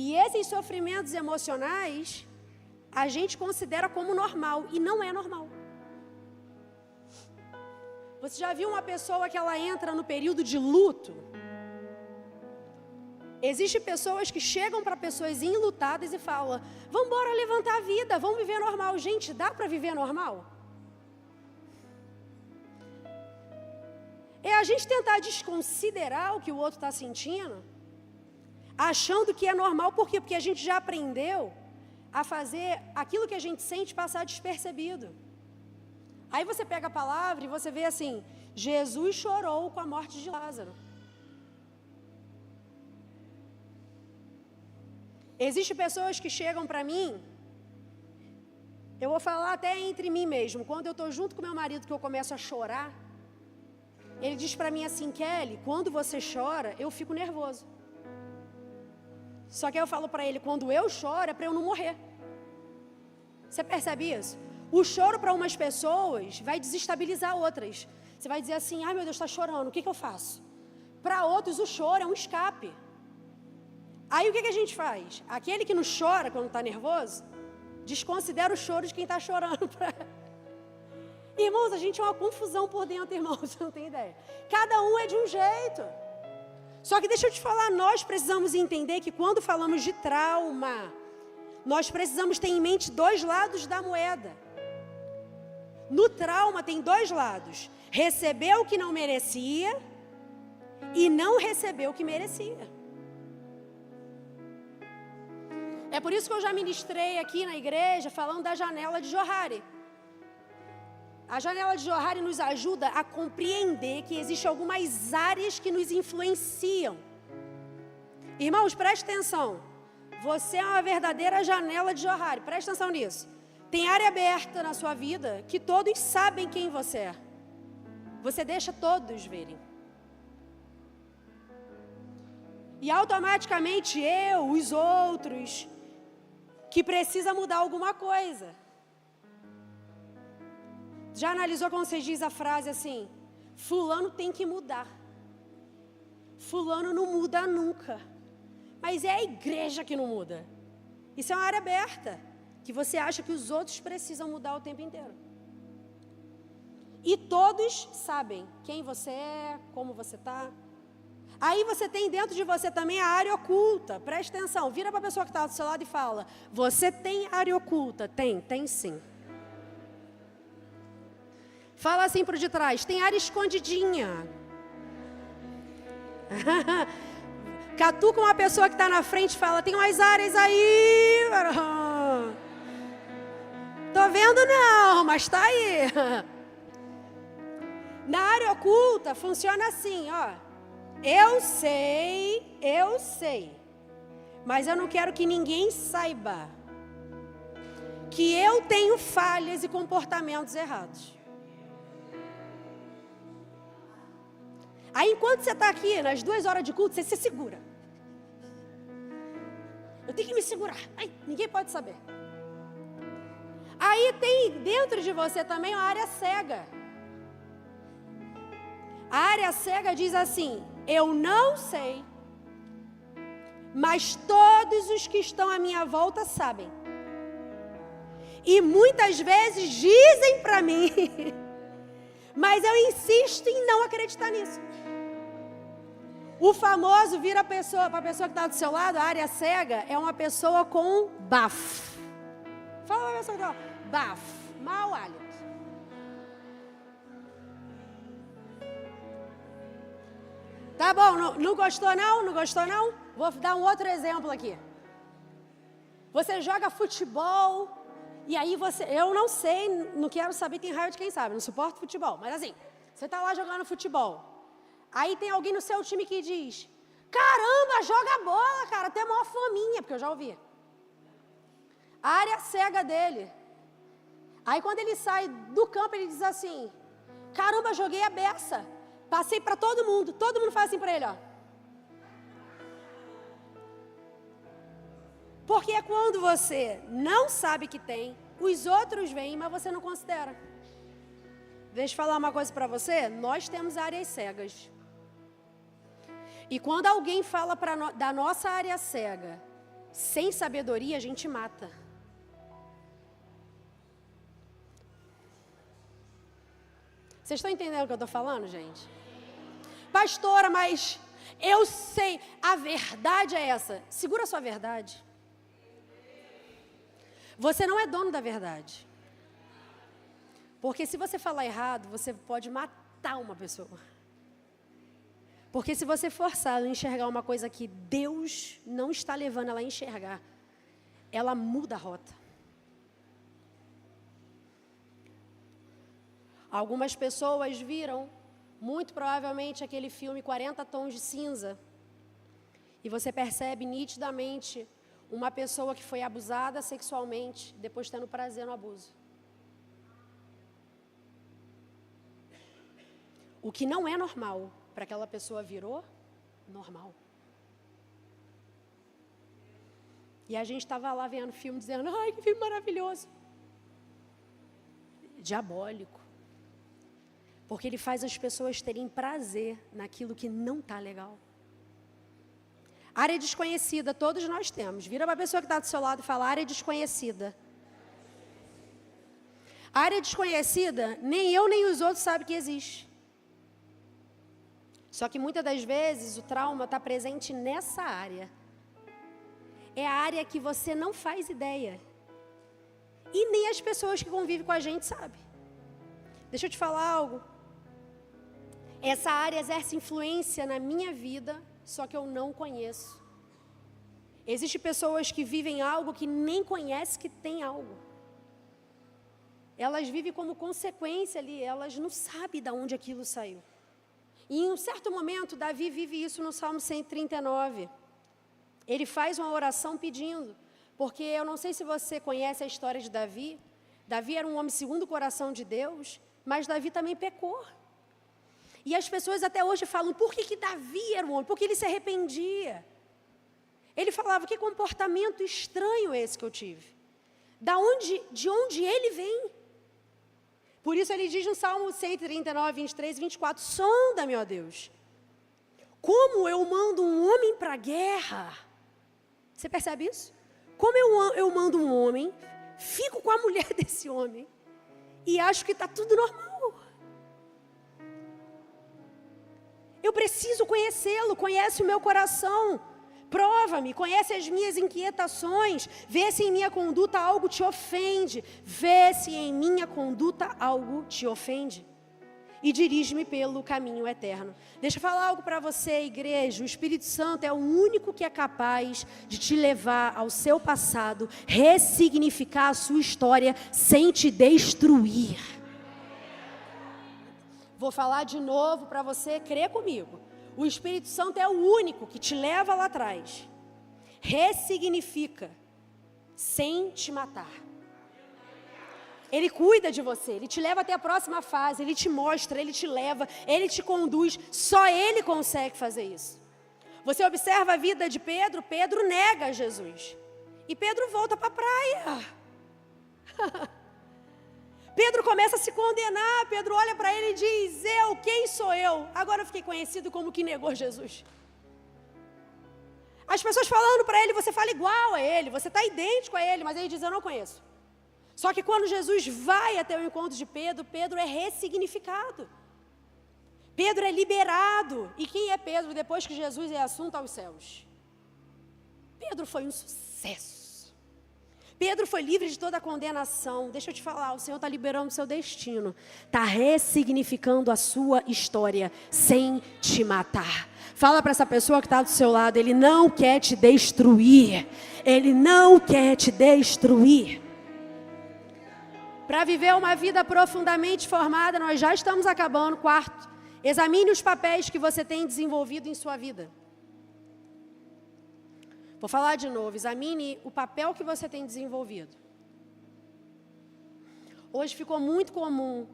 E esses sofrimentos emocionais a gente considera como normal e não é normal. Você já viu uma pessoa que ela entra no período de luto? Existem pessoas que chegam para pessoas enlutadas e falam: vamos embora levantar a vida, vamos viver normal. Gente, dá para viver normal? É a gente tentar desconsiderar o que o outro está sentindo, achando que é normal. Por quê? Porque a gente já aprendeu a fazer aquilo que a gente sente passar despercebido. Aí você pega a palavra e você vê assim: Jesus chorou com a morte de Lázaro. Existem pessoas que chegam para mim, eu vou falar até entre mim mesmo, quando eu estou junto com meu marido que eu começo a chorar, ele diz para mim assim: Kelly, quando você chora, eu fico nervoso. Só que aí eu falo para ele, quando eu choro é para eu não morrer. Você percebe isso? O choro para umas pessoas vai desestabilizar outras. Você vai dizer assim: ai meu Deus, está chorando, o que eu faço? Para outros o choro é um escape. Aí o que a gente faz? Aquele que não chora quando está nervoso, desconsidera o choro de quem está chorando. Irmãos, a gente é uma confusão por dentro, irmãos, você não tem ideia. Cada um é de um jeito. Só que deixa eu te falar, nós precisamos entender que quando falamos de trauma, nós precisamos ter em mente dois lados da moeda. No trauma tem dois lados: recebeu o que não merecia e não recebeu o que merecia. É por isso que eu já ministrei aqui na igreja falando da janela de Johari. A janela de Johari nos ajuda a compreender que existem algumas áreas que nos influenciam. Irmãos, preste atenção. Você é uma verdadeira janela de Johari. Preste atenção nisso. Tem área aberta na sua vida que todos sabem quem você é. Você deixa todos verem. E automaticamente eu, os outros, que precisa mudar alguma coisa. Já analisou quando você diz a frase assim: fulano tem que mudar. Fulano não muda nunca. Mas é a igreja que não muda. Isso é uma área aberta, que você acha que os outros precisam mudar o tempo inteiro. E todos sabem quem você é, como você está. Aí você tem dentro de você também a área oculta. Presta atenção, vira para a pessoa que está do seu lado e fala: você tem área oculta? Tem sim. Fala assim para o de trás: tem área escondidinha. Catuca uma pessoa que está na frente e fala: tem umas áreas aí. Tô vendo não, mas está aí. Na área oculta funciona assim, ó. Eu sei, mas eu não quero que ninguém saiba que eu tenho falhas e comportamentos errados. Aí enquanto você está aqui, nas 2 horas de culto, você se segura. Eu tenho que me segurar. Ai, ninguém pode saber. Aí tem dentro de você também a área cega. A área cega diz assim: eu não sei, mas todos os que estão à minha volta sabem. E muitas vezes dizem para mim, mas eu insisto em não acreditar nisso. O famoso vira para a pessoa que está do seu lado, a área cega é uma pessoa com bafo. Fala para a pessoa que está, bafo, mau hálito. Tá bom, não gostou não? Não gostou não? Vou dar um outro exemplo aqui. Você joga futebol e aí eu não sei, não quero saber, tem raio de quem sabe, não suporto futebol. Mas assim, você tá lá jogando futebol. Aí tem alguém no seu time que diz, caramba, joga bola, cara, tem a maior fominha, porque eu já ouvi. A área cega dele. Aí quando ele sai do campo, ele diz assim, caramba, joguei a beça. Passei para todo mundo faz assim para ele, ó. Porque é quando você não sabe que tem, os outros vêm, mas você não considera. Deixa eu falar uma coisa para você, nós temos áreas cegas. E quando alguém fala da nossa área cega, sem sabedoria, a gente mata. Vocês estão entendendo o que eu estou falando, gente? Pastora, mas eu sei, a verdade é essa. Segura a sua verdade. Você não é dono da verdade. Porque se você falar errado, você pode matar uma pessoa. Porque se você forçar ela a enxergar uma coisa que Deus não está levando ela a enxergar, ela muda a rota. Algumas pessoas viram, muito provavelmente, aquele filme 40 Tons de Cinza. E você percebe nitidamente uma pessoa que foi abusada sexualmente, depois tendo prazer no abuso. O que não é normal, para aquela pessoa virou normal. E a gente estava lá vendo o filme, dizendo, ai, que filme maravilhoso. Diabólico. Porque ele faz as pessoas terem prazer naquilo que não está legal. Área desconhecida, todos nós temos. Vira para a pessoa que está do seu lado e fala, área desconhecida. Área desconhecida, nem eu nem os outros sabem que existe. Só que muitas das vezes o trauma está presente nessa área. É a área que você não faz ideia. E nem as pessoas que convivem com a gente sabem. Deixa eu te falar algo. Essa área exerce influência na minha vida, só que eu não conheço. Existem pessoas que vivem algo que nem conhecem que tem algo. Elas vivem como consequência ali, elas não sabem de onde aquilo saiu. E em um certo momento, Davi vive isso no Salmo 139. Ele faz uma oração pedindo, porque eu não sei se você conhece a história de Davi. Davi era um homem segundo o coração de Deus, mas Davi também pecou. E as pessoas até hoje falam, por que Davi era um homem? Porque ele se arrependia. Ele falava, que comportamento estranho esse que eu tive. De onde ele vem? Por isso ele diz no Salmo 139, 23 e 24, sonda-me, ó Deus, como eu mando um homem para a guerra. Você percebe isso? Como eu mando um homem, fico com a mulher desse homem e acho que está tudo normal. Eu preciso conhecê-lo, conhece o meu coração, prova-me, conhece as minhas inquietações, vê se em minha conduta algo te ofende, vê se em minha conduta algo te ofende e dirige-me pelo caminho eterno. Deixa eu falar algo para você, igreja, o Espírito Santo é o único que é capaz de te levar ao seu passado, ressignificar a sua história sem te destruir. Vou falar de novo para você crer comigo. O Espírito Santo é o único que te leva lá atrás. Ressignifica, sem te matar. Ele cuida de você, ele te leva até a próxima fase, ele te mostra, ele te leva, ele te conduz. Só ele consegue fazer isso. Você observa a vida de Pedro, Pedro nega Jesus. E Pedro volta para a praia. Pedro começa a se condenar, Pedro olha para ele e diz, quem sou eu? Agora eu fiquei conhecido como que negou Jesus. As pessoas falando para ele, você fala igual a ele, você está idêntico a ele, mas ele diz, eu não conheço. Só que quando Jesus vai até o encontro de Pedro, Pedro é ressignificado. Pedro é liberado. E quem é Pedro depois que Jesus é assunto aos céus? Pedro foi um sucesso. Pedro foi livre de toda a condenação. Deixa eu te falar, o Senhor está liberando o seu destino. Está ressignificando a sua história sem te matar. Fala para essa pessoa que está do seu lado, Ele não quer te destruir. Ele não quer te destruir. Para viver uma vida profundamente formada, nós já estamos acabando. Quarto, examine os papéis que você tem desenvolvido em sua vida. Vou falar de novo, examine o papel que você tem desenvolvido. Hoje ficou muito comum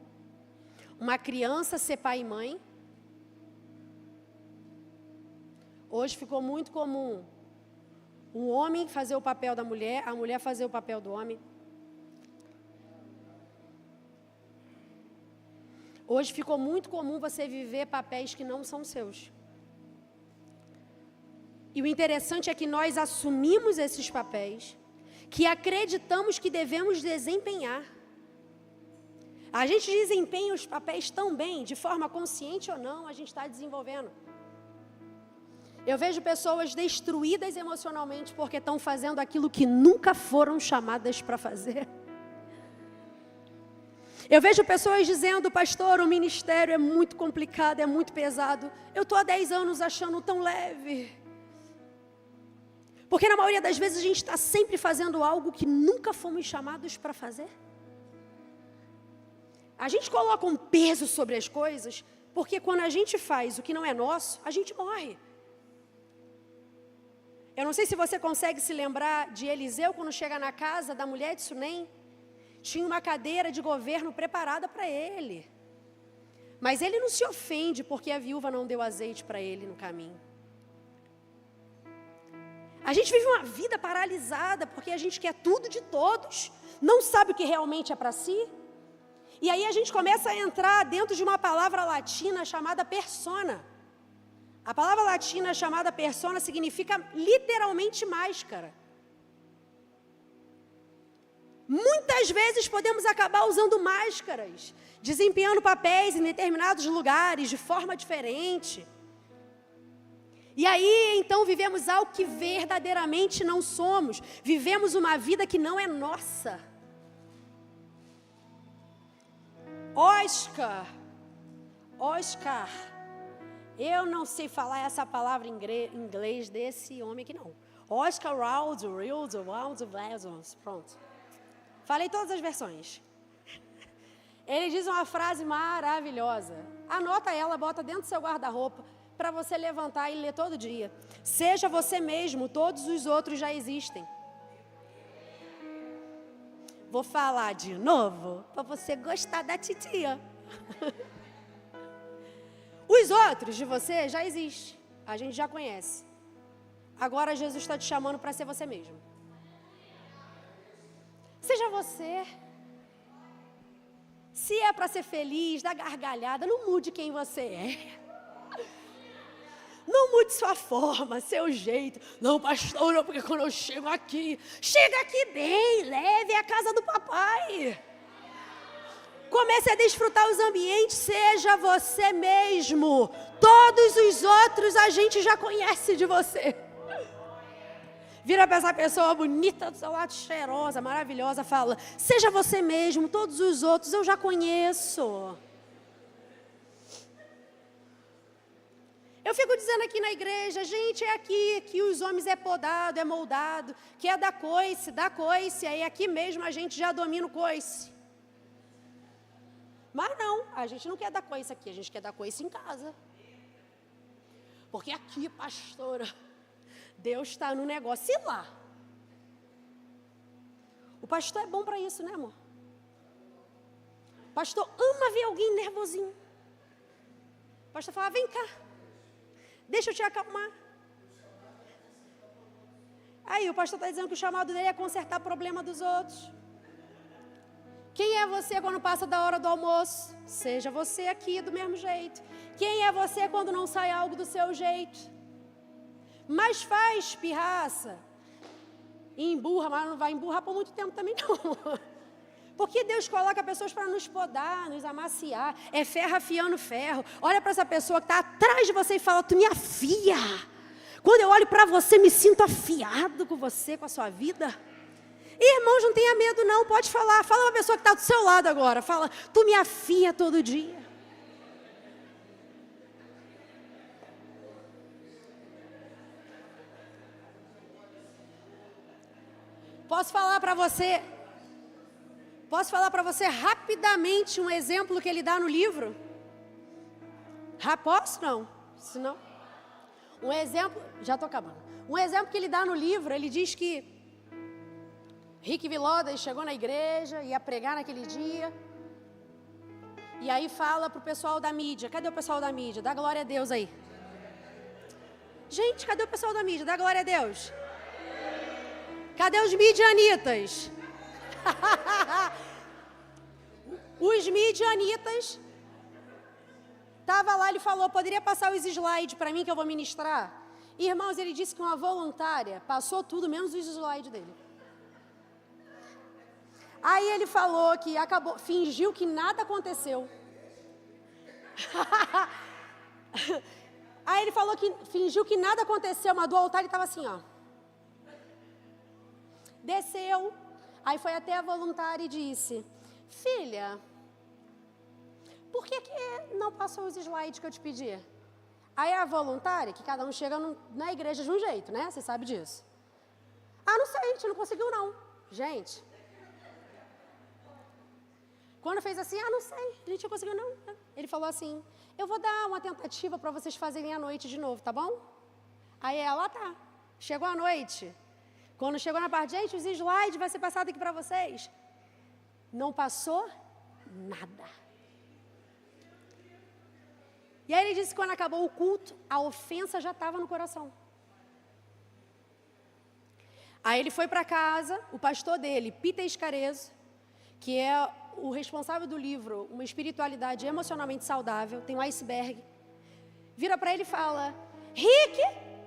uma criança ser pai e mãe. Hoje ficou muito comum um homem fazer o papel da mulher, a mulher fazer o papel do homem. Hoje ficou muito comum você viver papéis que não são seus. E o interessante é que nós assumimos esses papéis, que acreditamos que devemos desempenhar. A gente desempenha os papéis tão bem, de forma consciente ou não, a gente está desenvolvendo. Eu vejo pessoas destruídas emocionalmente porque estão fazendo aquilo que nunca foram chamadas para fazer. Eu vejo pessoas dizendo, pastor, o ministério é muito complicado, é muito pesado. Eu estou há 10 anos achando tão leve. Porque na maioria das vezes a gente está sempre fazendo algo que nunca fomos chamados para fazer. A gente coloca um peso sobre as coisas, porque quando a gente faz o que não é nosso, a gente morre. Eu não sei se você consegue se lembrar de Eliseu, quando chega na casa da mulher de Sunem, tinha uma cadeira de governo preparada para ele. Mas ele não se ofende porque a viúva não deu azeite para ele no caminho. A gente vive uma vida paralisada porque a gente quer tudo de todos, não sabe o que realmente é para si. E aí a gente começa a entrar dentro de uma palavra latina chamada persona. A palavra latina chamada persona significa literalmente máscara. Muitas vezes podemos acabar usando máscaras, desempenhando papéis em determinados lugares de forma diferente. E aí, então, vivemos algo que verdadeiramente não somos. Vivemos uma vida que não é nossa. Oscar. Eu não sei falar essa palavra em inglês desse homem aqui, não. Oscar Wilde, pronto. Falei todas as versões. Ele diz uma frase maravilhosa. Anota ela, bota dentro do seu guarda-roupa, para você levantar e ler todo dia. Seja você mesmo, todos os outros já existem. Vou falar de novo, para você gostar da titia. Os outros de você já existem, a gente já conhece. Agora Jesus está te chamando para ser você mesmo. Seja você. Se é para ser feliz, dar gargalhada, não mude quem você é. Não mude sua forma, seu jeito. Não, pastor, não, porque quando eu chego aqui, chega aqui bem, leve a casa do papai. Comece a desfrutar os ambientes, seja você mesmo. Todos os outros a gente já conhece de você. Vira para essa pessoa bonita do seu lado, cheirosa, maravilhosa, fala, seja você mesmo, todos os outros eu já conheço. Eu fico dizendo aqui na igreja, gente, é aqui que os homens é podado, é moldado, que é da coice, aí aqui mesmo a gente já domina o coice. Mas não, a gente não quer dar coice aqui, a gente quer dar coice em casa. Porque aqui, pastora, Deus está no negócio. E lá? O pastor é bom para isso, né, amor? O pastor ama ver alguém nervosinho. O pastor fala, vem cá. Deixa eu te acalmar. Aí o pastor está dizendo que o chamado dele é consertar o problema dos outros. Quem é você quando passa da hora do almoço? Seja você aqui do mesmo jeito. Quem é você quando não sai algo do seu jeito? Mas faz pirraça. E emburra, mas não vai emburrar por muito tempo também não. Porque Deus coloca pessoas para nos podar, nos amaciar. É ferro afiando ferro. Olha para essa pessoa que está atrás de você e fala, tu me afia. Quando eu olho para você, me sinto afiado com você, com a sua vida. Irmãos, não tenha medo não, pode falar. Fala uma pessoa que está do seu lado agora. Fala, tu me afia todo dia. Posso falar para você rapidamente um exemplo que ele dá no livro? Posso? Não. Se não. Um exemplo, já estou acabando. Um exemplo que ele dá no livro, ele diz que Rick Villodas chegou na igreja, ia pregar naquele dia. E aí fala pro pessoal da mídia. Cadê o pessoal da mídia? Dá glória a Deus aí. Gente, cadê o pessoal da mídia? Dá glória a Deus. Cadê os midianitas? Os midianitas. Tava lá, ele falou, poderia passar os slides para mim que eu vou ministrar? Irmãos, ele disse que uma voluntária passou tudo, menos os slides dele. Aí ele falou que fingiu que nada aconteceu. Aí ele falou que fingiu que nada aconteceu, mas do altar ele estava assim, ó. Desceu, aí foi até a voluntária e disse, filha, por que não passou os slides que eu te pedi? Aí a voluntária, que cada um chega na igreja de um jeito, né? Você sabe disso. Ah, não sei, a gente não conseguiu não. Gente, quando fez assim, não sei, a gente não conseguiu não. Ele falou assim, eu vou dar uma tentativa para vocês fazerem à noite de novo, tá bom? Aí ela, tá. Chegou à noite. Quando chegou na parte, gente, os slides vai ser passado aqui para vocês. Não passou nada. E aí ele disse que quando acabou o culto, a ofensa já estava no coração. Aí ele foi para casa, o pastor dele, Peter Scarizzo, que é o responsável do livro Uma Espiritualidade Emocionalmente Saudável, tem um iceberg, vira para ele e fala, Rick,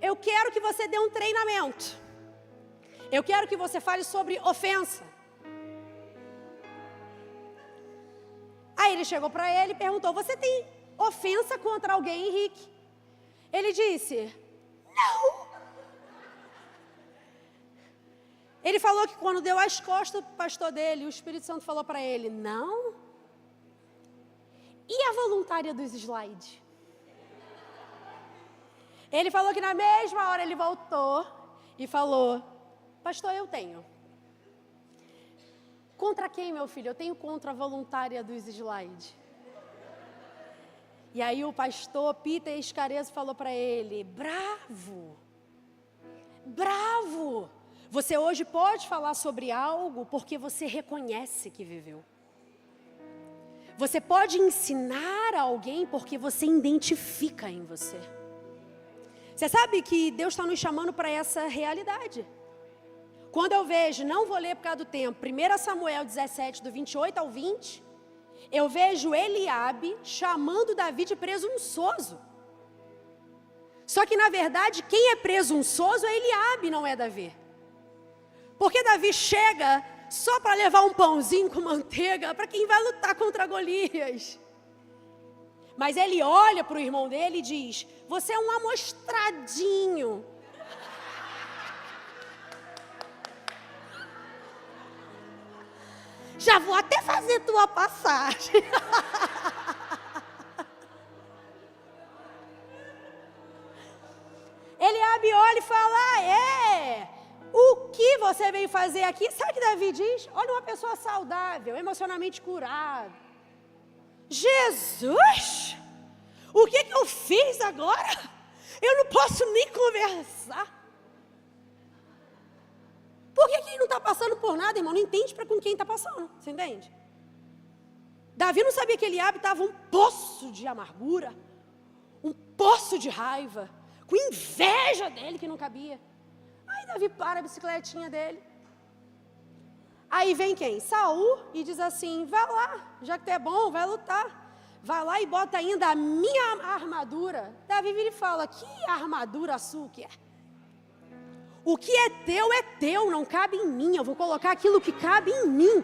eu quero que você dê um treinamento. Eu quero que você fale sobre ofensa. Aí ele chegou para ele e perguntou, você tem ofensa contra alguém, Henrique? Ele disse, não. Ele falou que quando deu as costas para o pastor dele, o Espírito Santo falou para ele, não. E a voluntária dos slides? Ele falou que na mesma hora ele voltou e falou, pastor, eu tenho. Contra quem, meu filho? Eu tenho contra a voluntária dos slides. E aí o pastor Peter Scarizzo falou para ele, bravo, bravo. Você hoje pode falar sobre algo porque você reconhece que viveu. Você pode ensinar a alguém porque você identifica em você. Você sabe que Deus está nos chamando para essa realidade. Quando eu vejo, não vou ler por causa do tempo, 1 Samuel 17, do 28 ao 20, eu vejo Eliabe chamando Davi de presunçoso. Só que na verdade, quem é presunçoso é Eliabe, não é Davi. Porque Davi chega só para levar um pãozinho com manteiga para quem vai lutar contra Golias. Mas ele olha para o irmão dele e diz, você é um amostradinho. Já vou até fazer tua passagem. Eliabe olha e fala, o que você veio fazer aqui? Sabe o que Davi diz? Olha uma pessoa saudável, emocionalmente curada. Jesus! O que eu fiz agora? Eu não posso nem conversar. Por que quem não está passando por nada, irmão, não entende para com quem está passando, você entende? Davi não sabia que Eliabe estava um poço de amargura, um poço de raiva, com inveja dele que não cabia. Aí Davi para a bicicletinha dele. Aí vem quem? Saul e diz assim, vai lá, já que tu é bom, vai lutar. Vai lá e bota ainda a minha armadura. Davi vira e fala, que armadura sua que é? O que é teu, não cabe em mim. Eu vou colocar aquilo que cabe em mim.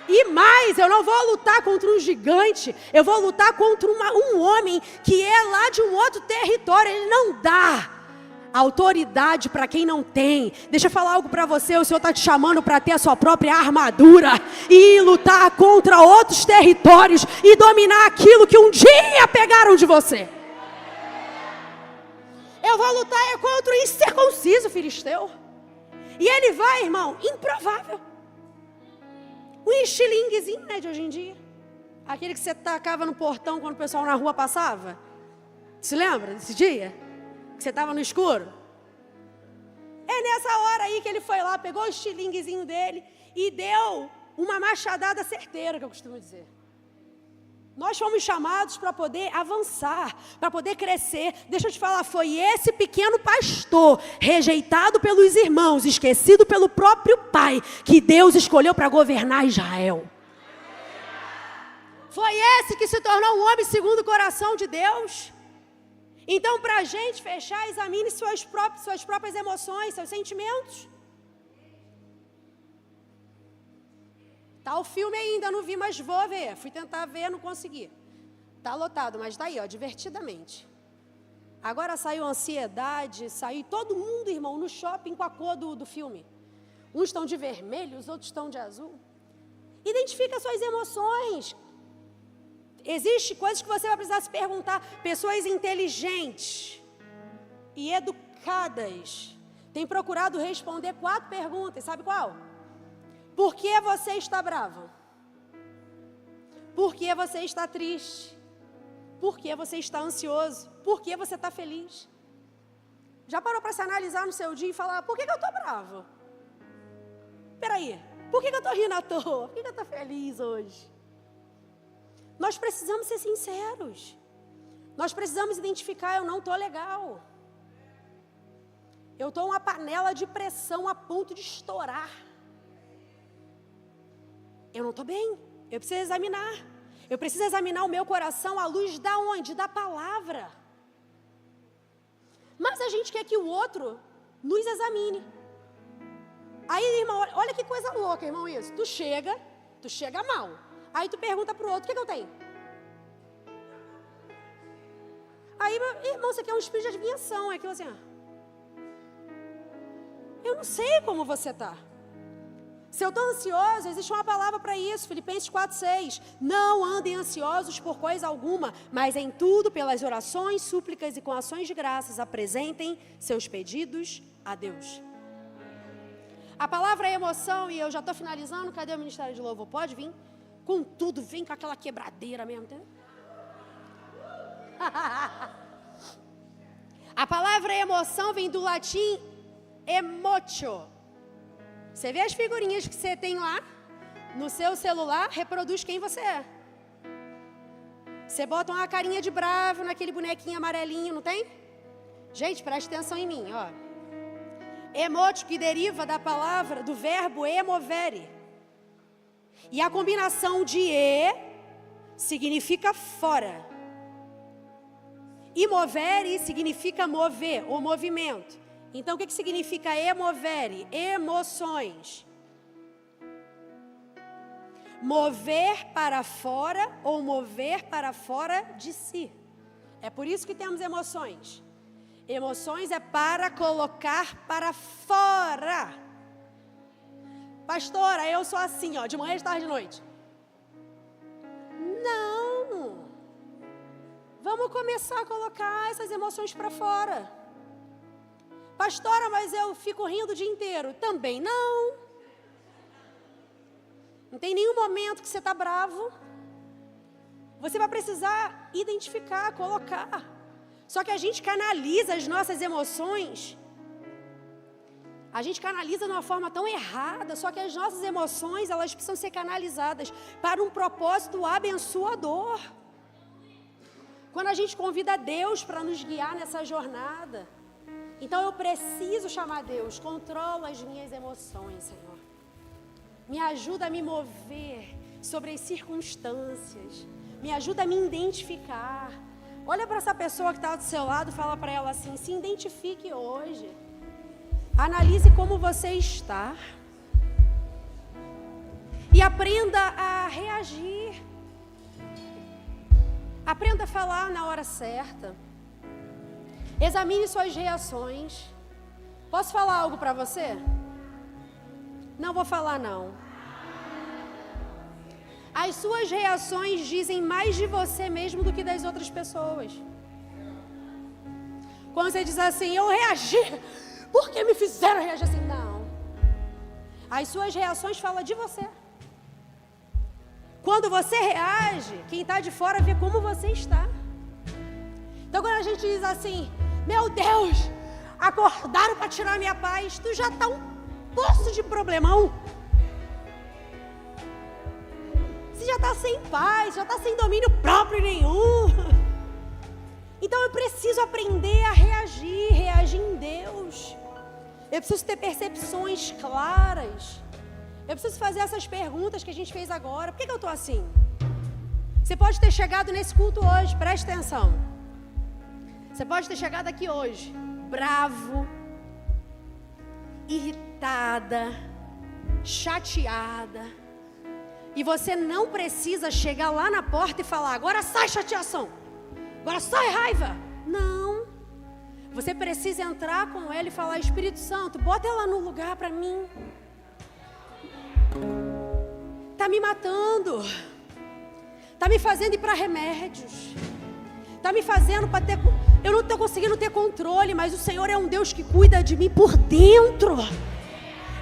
E mais, eu não vou lutar contra um gigante. Eu vou lutar contra um homem que é lá de um outro território. Ele não dá Autoridade para quem não tem. Deixa eu falar algo para você. O Senhor está te chamando para ter a sua própria armadura e lutar contra outros territórios e dominar aquilo que um dia pegaram de você. Eu vou lutar contra o incircunciso filisteu. E ele vai, irmão, improvável. Um estilinguezinho, né, de hoje em dia. Aquele que você tacava no portão quando o pessoal na rua passava. Se lembra desse dia? Que você estava no escuro? É nessa hora aí que ele foi lá, pegou o estilinguezinho dele e deu uma machadada certeira, que eu costumo dizer. Nós fomos chamados para poder avançar, para poder crescer. Deixa eu te falar, foi esse pequeno pastor, rejeitado pelos irmãos, esquecido pelo próprio pai, que Deus escolheu para governar Israel. Foi esse que se tornou um homem segundo o coração de Deus. Então, para a gente fechar, examine suas próprias emoções, seus sentimentos. Tá o filme ainda, não vi, mas vou ver. Fui tentar ver, não consegui. Tá lotado, mas tá aí, ó, divertidamente. Agora saiu ansiedade, saiu todo mundo, irmão, no shopping com a cor do filme. Uns estão de vermelho, os outros estão de azul. Identifica suas emoções. Existem coisas que você vai precisar se perguntar. Pessoas inteligentes e educadas têm procurado responder 4 perguntas. Sabe qual? Por que você está bravo? Por que você está triste? Por que você está ansioso? Por que você está feliz? Já parou para se analisar no seu dia e falar, por que eu estou bravo? Peraí, por que eu estou rindo à toa? Por que eu estou feliz hoje? Nós precisamos ser sinceros. Nós precisamos identificar, eu não estou legal. Eu estou uma panela de pressão a ponto de estourar. Eu não estou bem. Eu preciso examinar. Eu preciso examinar o meu coração à luz da onde? Da palavra. Mas a gente quer que o outro nos examine. Aí, irmão, olha que coisa louca, irmão, isso. Tu chega mal. Aí tu pergunta pro outro, o que eu tenho? Aí, irmão, você quer um espírito de adivinhação. É aquilo assim, ó. Eu não sei como você está. Se eu estou ansioso, existe uma palavra para isso, Filipenses 4:6. Não andem ansiosos por coisa alguma, mas em tudo, pelas orações, súplicas e com ações de graças, apresentem seus pedidos a Deus. A palavra é emoção, e eu já estou finalizando. Cadê o Ministério de Louvor? Pode vir? Com tudo, vem com aquela quebradeira mesmo. Tá? A palavra emoção vem do latim emotio. Você vê as figurinhas que você tem lá no seu celular, reproduz quem você é. Você bota uma carinha de bravo naquele bonequinho amarelinho, não tem? Gente, preste atenção em mim, ó. Emotio, que deriva da palavra, do verbo emovere. E a combinação de e significa fora. E movere significa mover, ou movimento. Então, o que significa emovere? Emoções. Mover para fora ou mover para fora de si. É por isso que temos emoções. Emoções é para colocar para fora. Pastora, eu sou assim, ó, de manhã, de tarde, de noite. Não. Vamos começar a colocar essas emoções para fora. Pastora, mas eu fico rindo o dia inteiro. Também não. Não tem nenhum momento que você está bravo. Você vai precisar identificar, colocar. Só que a gente canaliza as nossas emoções. A gente canaliza de uma forma tão errada. Só que as nossas emoções, elas precisam ser canalizadas para um propósito abençoador. Quando a gente convida Deus para nos guiar nessa jornada. Então eu preciso chamar Deus, controla as minhas emoções, Senhor. Me ajuda a me mover sobre as circunstâncias. Me ajuda a me identificar. Olha para essa pessoa que está do seu lado e fala para ela assim, se identifique hoje. Analise como você está. E aprenda a reagir. Aprenda a falar na hora certa. Examine suas reações. Posso falar algo para você? Não vou falar não. As suas reações dizem mais de você mesmo do que das outras pessoas. Quando você diz assim, eu reagi, porque me fizeram reagir assim? Não. As suas reações falam de você. Quando você reage, quem está de fora vê como você está. Então quando a gente diz assim, meu Deus, acordaram para tirar minha paz, tu já está um poço de problemão. Você já está sem paz, já está sem domínio próprio nenhum. Então eu preciso aprender a reagir em Deus. Eu preciso ter percepções claras. Eu preciso fazer essas perguntas que a gente fez agora. Por que eu estou assim? Você pode ter chegado nesse culto hoje, preste atenção. Você pode ter chegado aqui hoje, bravo, irritada, chateada. E você não precisa chegar lá na porta e falar, agora sai chateação, agora sai raiva. Não. Você precisa entrar com ele e falar, Espírito Santo, bota ela no lugar para mim. Tá me matando. Tá me fazendo ir para remédios. Tá me fazendo para ter... Eu não estou conseguindo ter controle, mas o Senhor é um Deus que cuida de mim por dentro.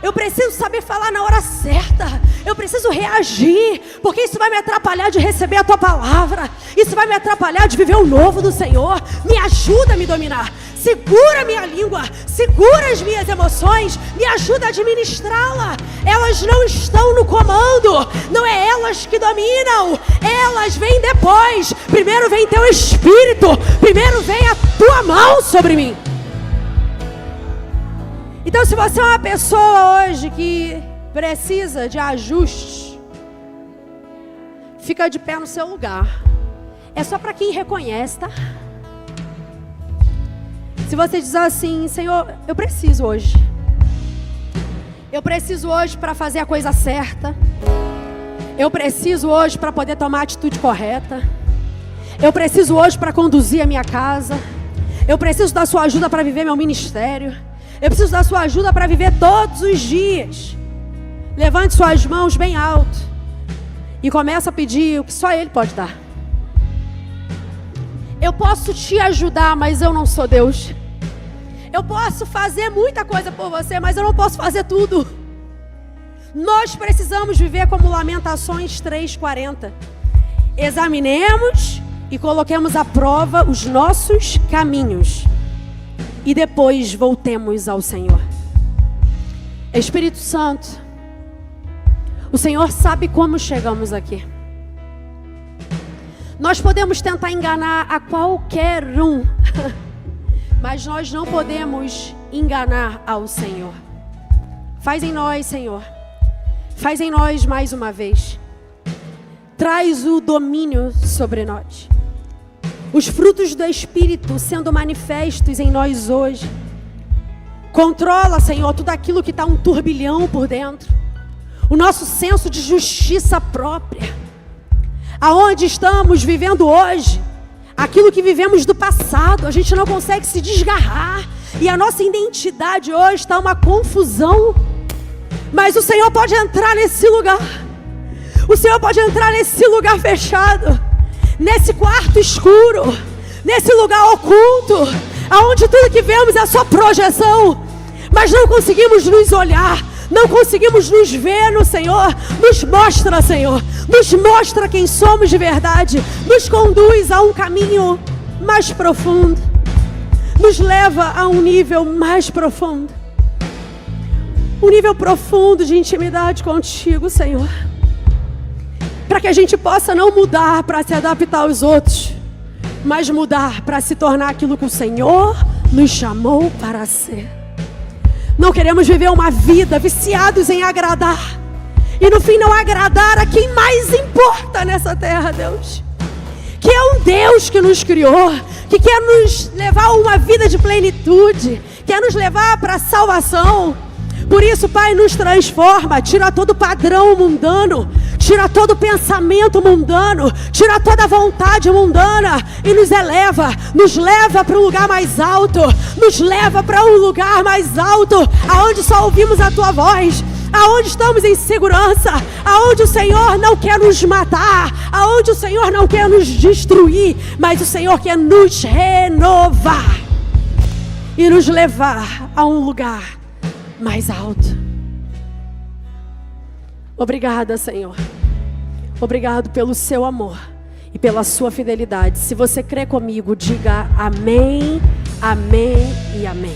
Eu preciso saber falar na hora certa. Eu preciso reagir, porque isso vai me atrapalhar de receber a tua palavra. Isso vai me atrapalhar de viver o novo do Senhor. Me ajuda a me dominar. Segura a minha língua, segura as minhas emoções, me ajuda a administrá-la. Elas não estão no comando, não é elas que dominam, elas vêm depois. Primeiro vem teu espírito, primeiro vem a tua mão sobre mim. Então se você é uma pessoa hoje que precisa de ajuste, fica de pé no seu lugar. É só para quem reconhece, tá? Se você diz assim, Senhor, eu preciso hoje. Eu preciso hoje para fazer a coisa certa. Eu preciso hoje para poder tomar a atitude correta. Eu preciso hoje para conduzir a minha casa. Eu preciso da sua ajuda para viver meu ministério. Eu preciso da sua ajuda para viver todos os dias. Levante suas mãos bem alto e comece a pedir o que só Ele pode dar. Eu posso te ajudar, mas eu não sou Deus. Eu posso fazer muita coisa por você, mas eu não posso fazer tudo. Nós precisamos viver como Lamentações 3:40. Examinemos e coloquemos à prova os nossos caminhos. E depois voltemos ao Senhor. Espírito Santo, o Senhor sabe como chegamos aqui. Nós podemos tentar enganar a qualquer um, mas nós não podemos enganar ao Senhor. Faz em nós, Senhor. Faz em nós mais uma vez. Traz o domínio sobre nós. Os frutos do Espírito sendo manifestos em nós hoje. Controla, Senhor, tudo aquilo que está um turbilhão por dentro. O nosso senso de justiça própria. Aonde estamos vivendo hoje, aquilo que vivemos do passado, a gente não consegue se desgarrar. E a nossa identidade hoje está uma confusão. Mas o Senhor pode entrar nesse lugar. O Senhor pode entrar nesse lugar fechado, nesse quarto escuro, nesse lugar oculto, aonde tudo que vemos é só projeção, mas não conseguimos nos olhar, não conseguimos nos ver no Senhor. Nos mostra, Senhor, nos mostra quem somos de verdade, nos conduz a um caminho mais profundo, nos leva a um nível mais profundo, um nível profundo de intimidade contigo, Senhor, para que a gente possa não mudar para se adaptar aos outros, mas mudar para se tornar aquilo que o Senhor nos chamou para ser. Não queremos viver uma vida viciados em agradar, e no fim não agradar a quem mais importa nessa terra, Deus, que é um Deus que nos criou, que quer nos levar a uma vida de plenitude, quer nos levar para a salvação. Por isso, Pai, nos transforma, tira todo padrão mundano, tira todo pensamento mundano, tira toda vontade mundana e nos leva para um lugar mais alto, nos leva para um lugar mais alto, aonde só ouvimos a tua voz, aonde estamos em segurança, aonde o Senhor não quer nos matar, aonde o Senhor não quer nos destruir, mas o Senhor quer nos renovar e nos levar a um lugar mais alto. Obrigada, Senhor. Obrigado pelo seu amor e pela sua fidelidade. Se você crê comigo, diga amém, amém e amém.